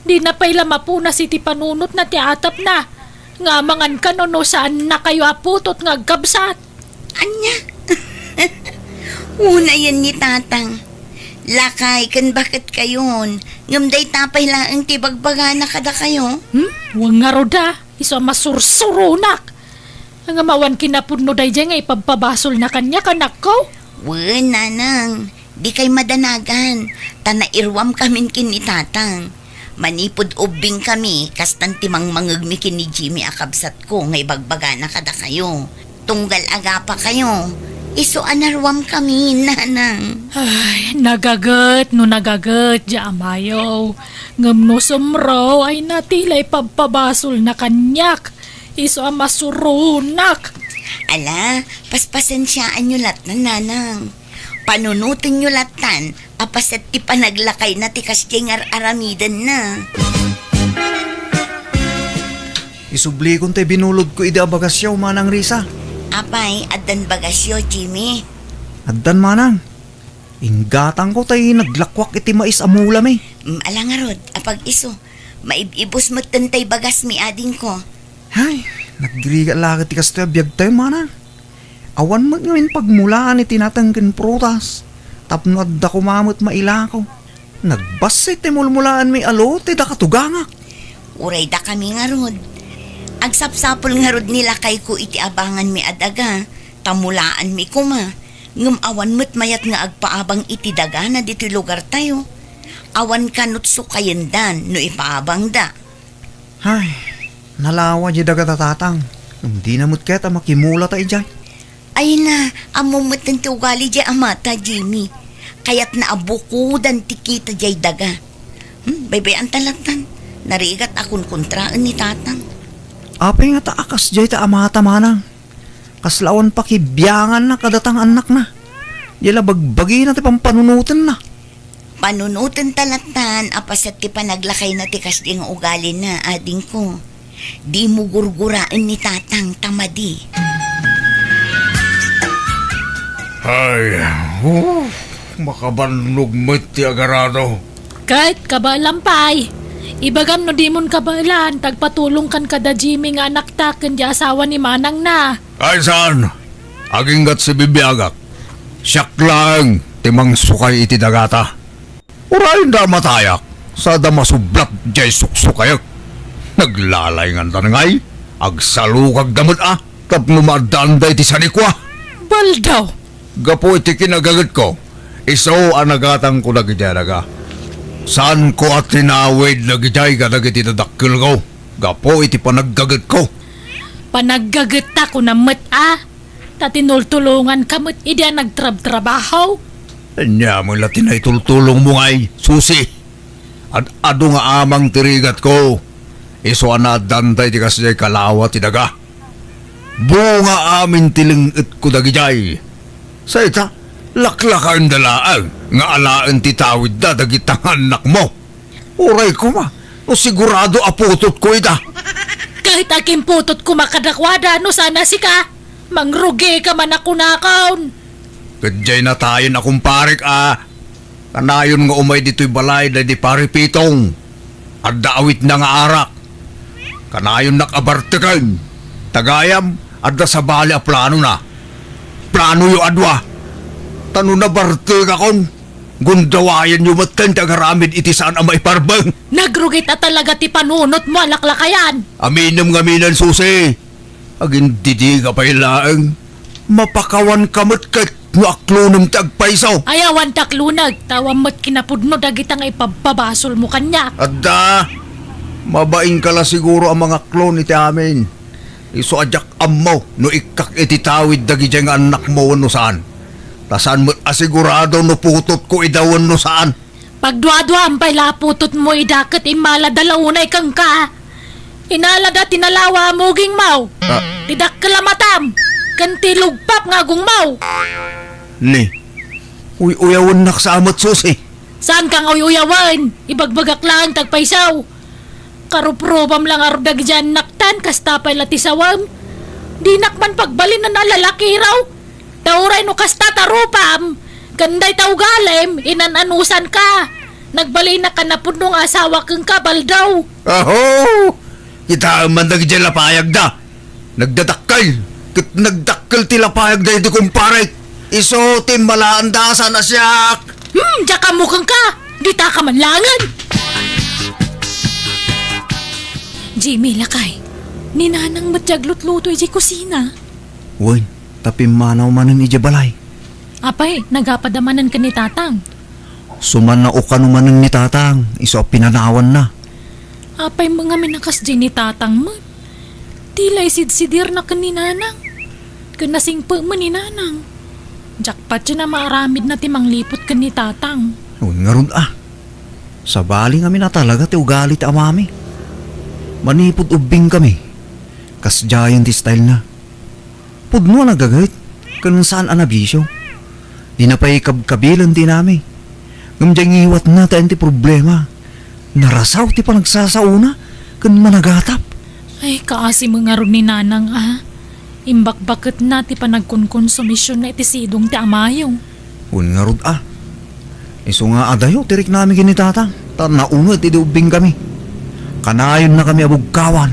Di na paila mapuna si ti panunot na ti atap na. Nga mangan ka no saan na kayo aputot nga gabsat. Anya? Una yan ni tatang. Lakay, kan bakit kayon? Ngamday tapay lang ang tibagbaga na kada kayo? Huwag nga roda, iso masursurunak. Ang amawan kinapudno day dyan nga ipagpabasol na kanya kanak ko. Wen, nanang. Di kay madanagan. Tanairwam kamin kini tatang. Manipod ubing kami, kastan timang mangagmi kini Jimmy akabsat ko, ngay bagbaga na kada kayo. Tunggal aga pa kayo. Iso anarwam kami, nanang. Ay, nagagat no nagagat, di amayaw. Ngam no sumro ay natilay pagpabasol na kanyak. Iso ang masurunak. Ala, paspasensyaan nyo lat na nanang. Panunutin nyo latan, apaset ti panaglakay na ti kasyengar aramidan na. Isubli kong tayo binulod ko ida bagasyaw manang Risa. Apay, adan bagasyo, Jimmy. Addan manang. Inggatang ko tayo naglakwak iti mais amulam eh. Alangarod, apag iso. Maibibos mo tantay bagas mi ading ko. Hay, nagriga lagat ti kastoy biyag tayo manang. Awan mo ngayon pagmulaan iti natangkin prutas. Tapno adda kumamot mailakaw. Nagbasay ti mulmulaan may alo ti da katugangak. Uray da kami nga rod. Agsapsapol nga rod nila kay ko iti abangan mi adaga. Tamulaan mi kuma. Ngam awan mo't mayat nga agpaabang iti daga na dito lugar tayo. Awan kanot sukayendan no ipaabang da. Hay, nalawa di daga tatatang. Hindi na mo't keta makimula tayo dyan. Ay na, amumot ng tugali di amata, Jimmy. Kaya't naabukudan tikita di daga. Baybayan talatan. Narigat akong kontraan ni tatang. Apay nga taakas di ta amata manang. Kaslawan pa kibiyangan na kadatang anak na. Yala bagbagi na ti pampanunutan na. Panunutan talatan, apaset ti panaglakay na ti kasdi nga ugali na, ading ko. Di mo gurguraan ni tatang tamadi. Ay, makabanlog mo ti agarado. Kahit kabalampay. Ibagam no di mon kabalan, tagpatulong kan kada Jimmy nga anak ta ken di asawa ni manang na. Ay saan? Aging gat si bibiyagak. Siyak lang, timang sukay iti dagata. Urayin da matayak, sa da masublat jay suksukayak. Naglalay nga ngay, agsalukag damot tapno madanday ti sanikwa. Baldaw. Gapo iti kinagagat ko, iso anagatang ko nagidaraga. Saan ko at tinawid nagijay ka nagiti dadakil ko? Gapo iti panaggagat ko. Panaggagat ko na tatinultulungan kamot idi nagtrab-trabaho. Anya mo latin ay tultulong mo ngay, susi. Ado nga amang tirigat ko. Iso na dantay ti kasjay kalawa ti daga. Bunga amin tilingit ko dagijay. Sa ita, laklakan dalaang nga alaan ti tawid da dagitang anak mo. Uray ko ma, o sigurado aputot ko ita. Kahit aking putot ko makadakwada, no sana si ka. Mangrugi ka man ako nakaon. Kadjay na tayo na kumparik Kanayon nga umay dito'y balay na di paripitong. At daawit na nga arak. Kanayon nakabartikan. Tagayam, adda sa bali a plano na. Plano yu adwa. Tano na bartik akon. Gundawayan yu matan tagaramid iti saan ang maiparbang. Nagrugit na talaga ti panunot mo, alaklakayan. Aminam nga minan susi. Agin didi ka pailaang. Mapakawan kamot kat nga aklunong tagpaisaw. Ayawan taklunag, tawam mo't kinapudno dagitang ipababasol mo kanya. Adda, mabaing kala siguro ang mga klon iti amin. Iso adyak ammo no ikak iti tawid dagi dyan nga anak mo no saan. Tasan mo asigurado no putot ko idawan no saan. Pagduadwa ang pailaputot mo idakat imala dalawunay kang ka. Inalada tinalawa mo ging mau. Tidak kalamatam. Kanti lugpap nga gung mau. Ni, uyawan nak sa amat susi. Saan kang uyuyawan? Ibagbagak lang tagpaisaw. Karuprobam lang ardag dyan naktan kastapay latisawam. Di nakman pagbalin na nalalaki raw. Tauray no kasta tarupam. Kanday taugalem, inananusan ka. Nagbali na ka na punong asawa kang kabal daw. Aho! Kita man dyan lapayag da. Nagdadakkel. Kit nagdakkel ti lapayag da iti kumpare. Iso tim malaandasan na siyak. Diyan mo kang ka. Di ta ka manlangan. Jimmy, lakay. Ninanang matyaglutluto iti kusina. Uy, tapi manaw manin ija balay. Apay, nagapadamanan ka ni tatang. Suman na ukano manin ni tatang, iso pinanawan na. Apay mga minakas di ni tatang mo. Tilay sidsidir na kaninanang. Kanasing pa man ni nanang. Jackpot siya na maaramid na timang lipot ka ni tatang. Uy, nga ron Sa bali kami na talaga ti ugali ti amami. Manipod ubing kami. Kasjayan ti style na. Pudno nagagayt. Kanun saan anabisyo. Di na pa'y kabilan ti nami. Ngamdyang iwat na tayo ti problema. Narasaw ti pa nagsasauna. Kan managatap. Ay, kaasi mga ron ni nanang Imbak-bakit na ti pa nagkonkonsumisyon na iti sidong ti amayong. Un nga rod Iso nga adayo, tirik namin ginitata. Naunod, iti ubing kami. Kanayon na kami abugkawan.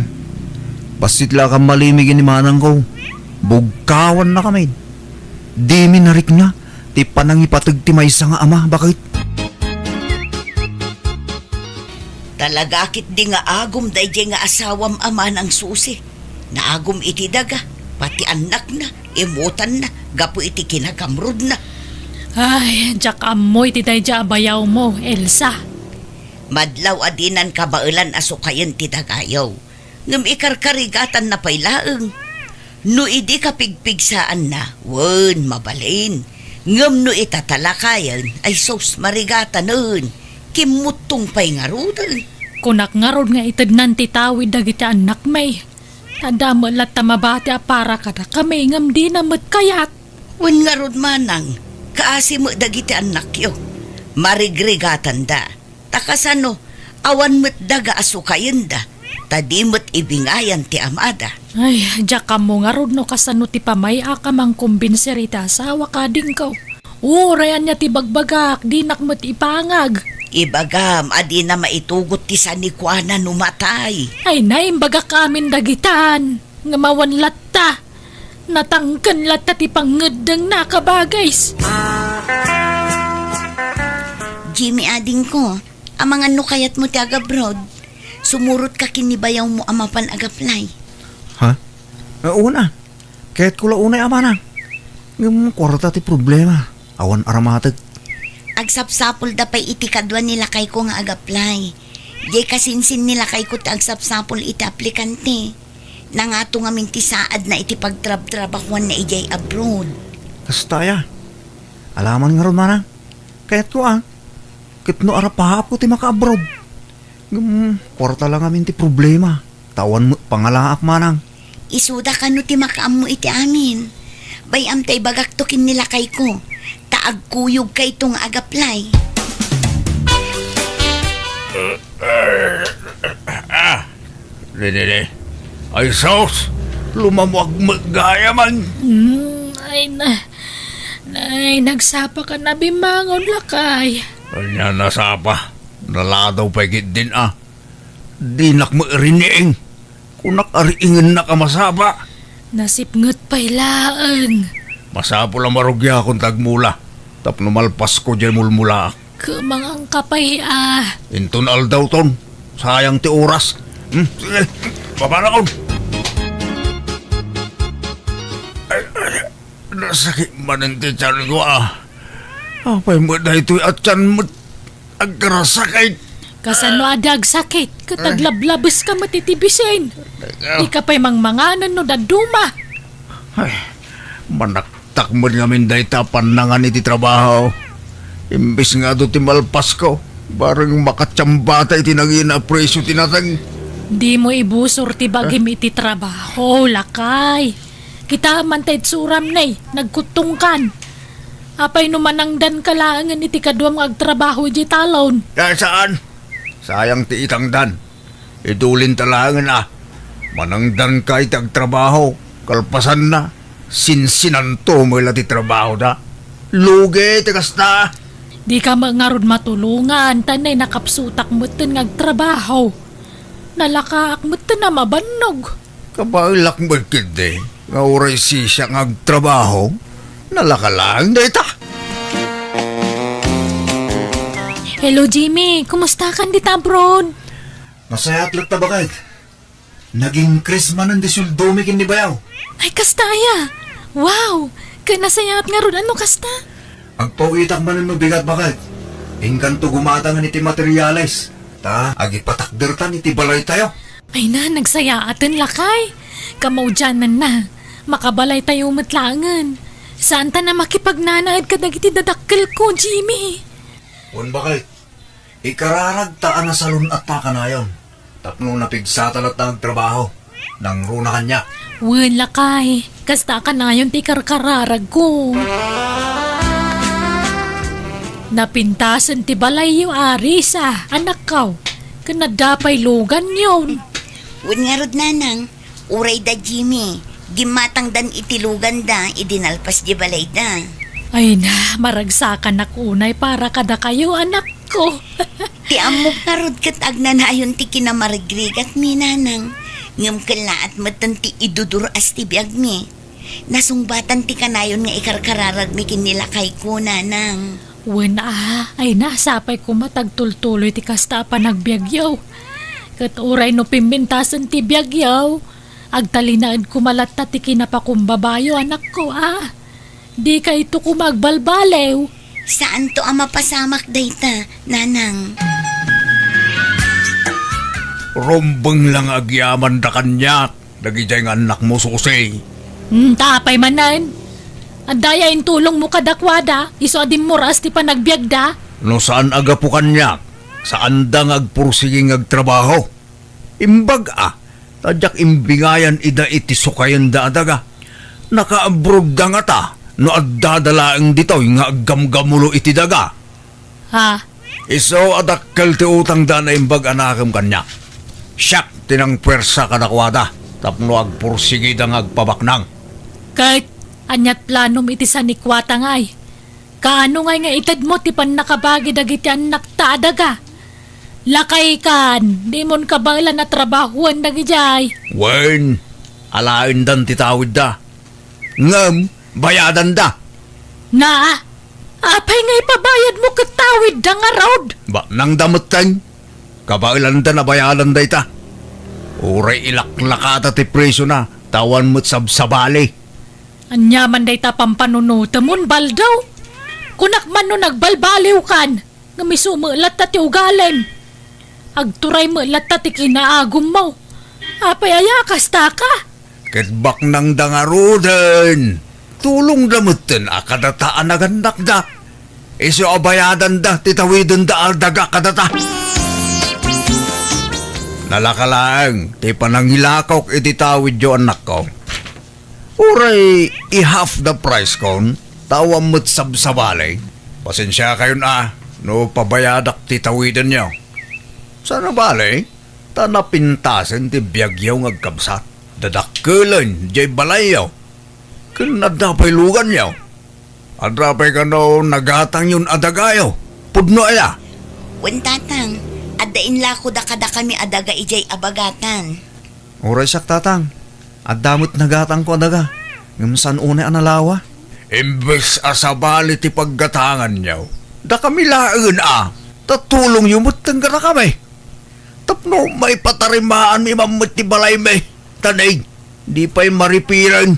Basit lang kang malimigin ni manang ko. Bugkawan na kami. Di minarik na, ti panangipatag ti maysa nga ama. Bakit? Talagakit di nga agom day nga asawam ama ng susi. Naagom iti daga, pati anak na, imutan na, gapo iti kinagamrod na. Ay, jak amoy ti day abayaw mo, Elsa. Madlaw adinan kabailan asukayan ti dagayaw. Ngam ikarkarigatan na pailaeng. No idi kapigpigsaan na, wen mabalin. Ngam no itatalakayan, ay sos marigatan nun. Kimutong pa'y ngarudan. Kunak ngarod nga itadnan ti tawid dagiti anak may. Tadama lat tamabati para kada kami ngam di na kayat. Wen ngarod manang, kaasi mo dagiti anak yo. Marigrigatan da. Takasano, awan mo't daga asukayan da. Tadi mo't ibingayan ti amada. Ay, jak mo ngarod no kasano ti pamaya ka mang kumbinserita sa wakading ko. Rayan niya ti bagbagak, di nakmat ipangag. Ibagam, adi na maitugot ti sanikwana numatay. Ay naimbaga kamin dagitan, ngamawan latta. Natangkan latta ti pangedang nakabagays. Jimmy, ading ko, ang mga nukayat mo ti agabroad, sumurot ka kinibayaw mo amapan agaplay. Ha? Una. Kahit kula unay ama na. Yung kwarta ti problema. Awan aramatag. Agsapsapol da pa'y iti kadwa nila kay ko nga agaplay. Di kasinsin nila kay ko ti agsapsapol iti aplikante. Nangato nga minti saad na iti pagtrab-trabakwan na ijay abroad. Kastaya. Alaman nga ron manang. Kahit ko Kit no arapahap ko ti maka-abroad. Kwarta lang amin ti problema. Tawan mo, pangalaak manang. Isuda ka no ti makaam mo iti amin. Bayam tay bagaktokin nila kay ko. Taagkuyog kay itong agaplay. Dede, ay sos, lumamwag magaya man. Ay, nagsapa ka na bimangon lakay. Kanya nasapa, naladaw pagit din Di nak mairining, kunak ariingin na ka masapa. Nasipngot pa'y laan. Masapo lang marugya akong tagmula, tap numalpas ko dyan mulmula. Kumangang kapay Intun aldaw ton, sayang ti oras. Sige, baba na kon. Nasakit man ang tiyan ko Apay mo na ito'y atyan mo agkarasakit. Kasano adag sakit, kataglablabas ka matitibisin. Di ka pa'y mangmanganan no daduma. Ay, manaktak mo ngamin dahi tapan na nga iti trabaho. Imbis nga do ti malpas ko, barang makatsambata iti nangina presyo tinatang. Di mo ibusor ti bagim iti trabaho, lakay. Kita man tayo suram na'y, nagkutungkan. Apay numanangdan kalaangan iti kaduam agtrabaho di talon. Saan? Sayang ti itangdan. Idulin talangan Manangdan ka iti agtrabaho. Kalpasan na. Sinsinanto mo ila ti trabaho da. Lugi, tikas na. Di ka mangarod matulungan, tanay nakapsutak mo tin ngagtrabaho. Nalakaak mo tin na mabanog. Kabailak mo kindi. Nga oray siya ngagtrabaho. Nalakalang na ita. Hello Jimmy, kumusta ka di tabron? Masaya at ta bakit? Naging Christmas ang disuldomi kin ni Bayaw. Ay kastaya, wow, kanasayat nga ron, ano kasta? Agpawitak man no bigat bakit? Ingkanto gumatang iti materialis. Agipatakdertan iti balay tayo. Ay na, nagsayaaten lakay. Kamaudyanan na, makabalay tayo matlangan. Saan ta na makipagnanaad ka nagiti dadakkel ko, Jimmy? Un bakit? Ikararag taan na salon at takanayon. Tapno napigsatan at nagtrabaho. Nang runa kanya. Wen lakay, kasta ka na yun ti karkararag ko. Napintasan ti balay yung aris anak kaw. Kanadapay lugan yun. Wen nga rod nanang, uray da Jimmy. Gimatang dan itilugan da, idinalpas di balay da. Ay na, maragsakan na kunay para kada kayo anak ko. Ti amok nga rod kat agnanayon ti kinamarigrigat mi nanang. Ngam kala at matan ti idudur as ti biag mi. Nasungbatan ti kanayon nga ikarkararag mi kinila kay ko nanang. Wen ay na, sapay ko matagtultuloy ti kasta pa nagbiagyaw. Kat uray no pimbintasan ti biagyaw. Agtalinaan kumalat ta ti kinapakumbabayo anak ko Di ka ito kumagbalbalew. Saan to ang mapasamak dayta, nanang? Rombeng lang agyaman da kanyak. Nagijay nga anak mo susay. Tapay manan. Andaya in tulong mo kadakwada. Iso adim mo ras ti panagbiagda. No saan aga po kanyak? Saan da ngagpursiging agtrabaho? Imbag tadyak imbingayan ida iti sukayan da adaga. Nakaabroad da nga ta. No addadalaang dito nga aggamgamulo iti daga. Iso adakkel ti utang da na imbag anakam kanya. Siyak tinang pwersa kadakwada. Tapno agpursigi da nga agpabaknang. Kahit anyat planom iti sanikwata ngay. Kaano ngay nga itad mo ti pan nakabagi dagiti anak ta adaga. Lakay kan, di mon kabala na trabahuan dagijay. Wen, alain dan titawid da. Ngam, bayadan da. Apay nga ipabayad mo katawid da nga road. Ba, nang damatang, kabailan da na bayadan da ita. Uray ilaklakata ti preso na, tawan mo't sabsabali. Anyaman day ta pampanunuta mon baldaw. Kunak man no nagbalbaliw kan, nga misumulat ta ti ugalim. Agturay mo lat ta ti kinaagum mo. Apay ayakas ta ka. Ketbak nang dangarudan. Tulong damutin akadataan na gandak da. Iso abayadan da, titawidin da aldaga kadata. Nalakalaang, ti panangilakok iti tawid yo anak ko. Uray, i-half the price kon, tawam mo't sabsabali. Pasensya kayo na, no pabayadak ti tawidan nyo. Sana bali, tanapintasen ti biyagyaw ngagkabsat. Dadakkelan, jay balayaw. Kanadapay lugan yaw. Adrapay ka no, nagatang yun adagayaw. Pudno aya. Wen tatang, adain lako da kada kami adaga ijay abagatan. Oray sak tatang. At damot nagatang ko adaga. Ngam unay analawa. Imbes asabali ti paggatangan yaw. Da kami laen tatulong yumot ng gara kami. Tapno may patarimaan mi mamut ti balay me. Tanay, di pa'y maripiran.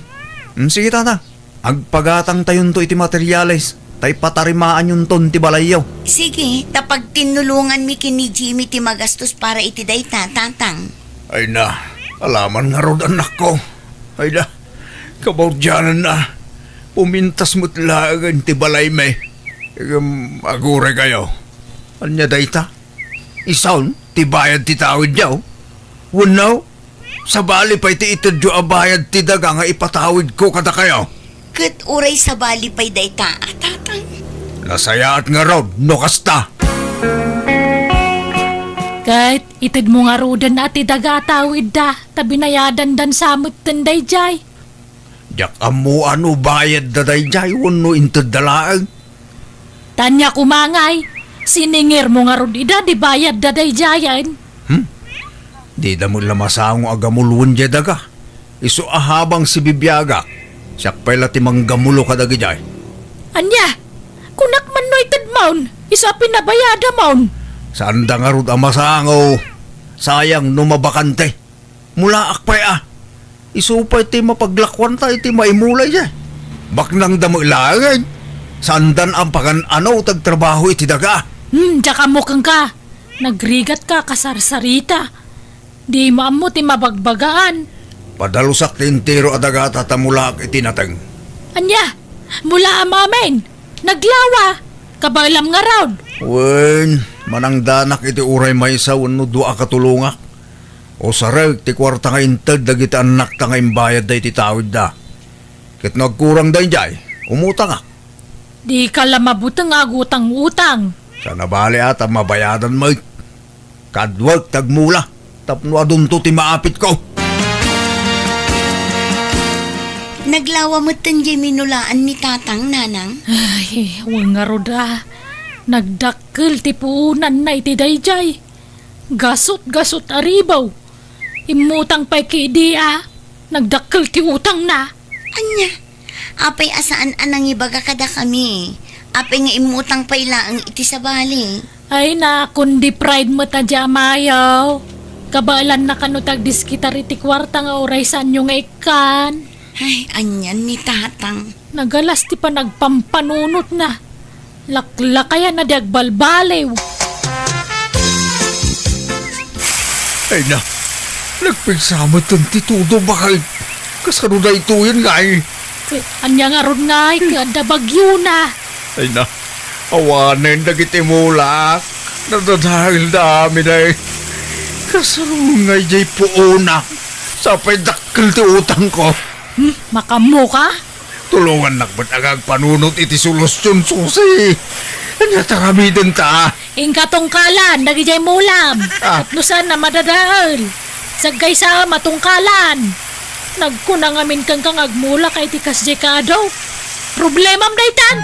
Sige tatang. Agpagatang tayon to iti materyales. Tay patarimaan yung ton ti balayaw. Sige, tapag tinulungan mi kini Jimmy ti magastos para iti dayta, tatang. Ay na, alaman nga rod anak ko. Ay na, kabaudyanan na. Pumintas mo't lagan ti balay me. Agure kayo. Anya dayta? Isaon, ti bayad ti tawid yaw. Wanaw, sa bali pa iti itadyo abayad ti daga nga ipatawid ko kada kayo. Kat uray sa bali pa'y dayta, tatang. Nasayaat nga rod, no kasta. Kahit itid mo nga rudan na ti dagatawid da, tabi nayadan dan samot tanday jay. Yak amo ano bayad da dayjay, wano intad dalaang. Tanya kumangay, siningir mo nga rod ida, di bayad da day jayan. Di da mo lamasang agamulun jay daga. Isu ahabang si bibiyaga. Siyak pala ti manggamulo kadagi jay. Anya, kunak man no itid maun, isa pinabayada maun. Saan da nga rod amasango? Sayang no mabakante. Mula akpay Isupay ti mapaglakwan tayo ti maimulay jay. Baknang damo ilangan. Sandan ang pagan tagtrabaho iti daga. Tsaka mukhang ka. Nagrigat ka kasarsarita. Di maamo ti mabagbagaan. Padalusak ti intero adaga tatamulak itinateng. Anya, mula amamen. Naglawa. Kabalam nga raud. Wen, manang danak iti uray maysa wano dua katulungak. O sarag ti kwarta nga intad dagiti anak ta nga imbayad da iti tawid da. Kit nagkurang da jay, umutang Di ka lamabutang agutang-utang. Sana bali ata mabayadan mo. Kadwag tagmula. Tapno adunto ti maapit ko. Naglawa mo tanjay minulaan ni tatang, nanang. Ay, huwag nga roda. Nagdakkel ti puunan na iti dayjay. Gasot-gasot aribaw. Imutang pa'y kiidia. Nagdakkel ti utang na. Anya, apay asaan anang ibaga kada kami. Apay nga imutang pa'y laang iti sa bali. Ay na, kundi pride mo ta mayaw. Kabalan na kanutag diskitar iti kwarta nga oray sanyo nga ikan. Ay, anyan ni tatang. Nagalas ti pa nagpampanunot na. Laklakayan na di agbalbalew. Ay na, nagpigsama itong titudo bakit? Kasano na ito yun nga Anya nga ron nga kada bagyo na. Ay na, awanin dagiti mulak. Nadadahil dami na Kasano nga jay puuna. Sapay dakkel ti utang ko. Makamo ka? Tulungan nakbat agag panunot iti solusyon susi. Anya taramiden ta. Ingkatungkalan, nagijay mulam. Atlusan na madadahal. Sagay sa matungkalan. Nagkunang amin kang agmula kay tikas jekado. Problemam daytan.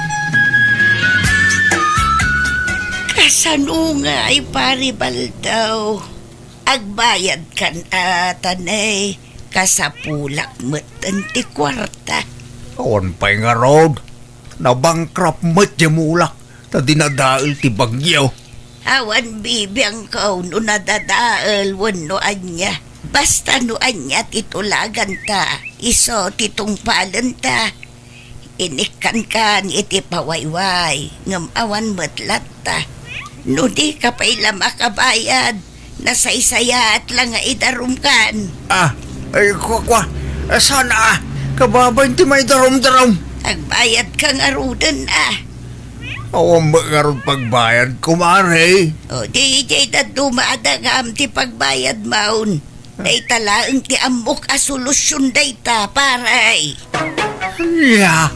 Kasano nga ay paribal daw. Agbayad kan atanay. Kasapulak matan ti kwarta. Awan pa'y nga road. Nabangkrap mat mulak. Ta dinadaal ti bagyo. Awan bibiyang kaw no nadadaal wano anya. Basta no anya titulagan ta. Iso titungpalan ta. Inikan kan iti pawayway. Ngam awan matlat ta. No di ka pa'y makabayad. Nasaysaya at lang nga idarum kan. Ay kwa. Sana kababay ti may darom-darom. Agbayad kang arudan Awang magaroon pagbayad, kumare. O di na dumada nga am ti pagbayad maun. Day talaang ti amok a solusyon day ta, paray. Ya,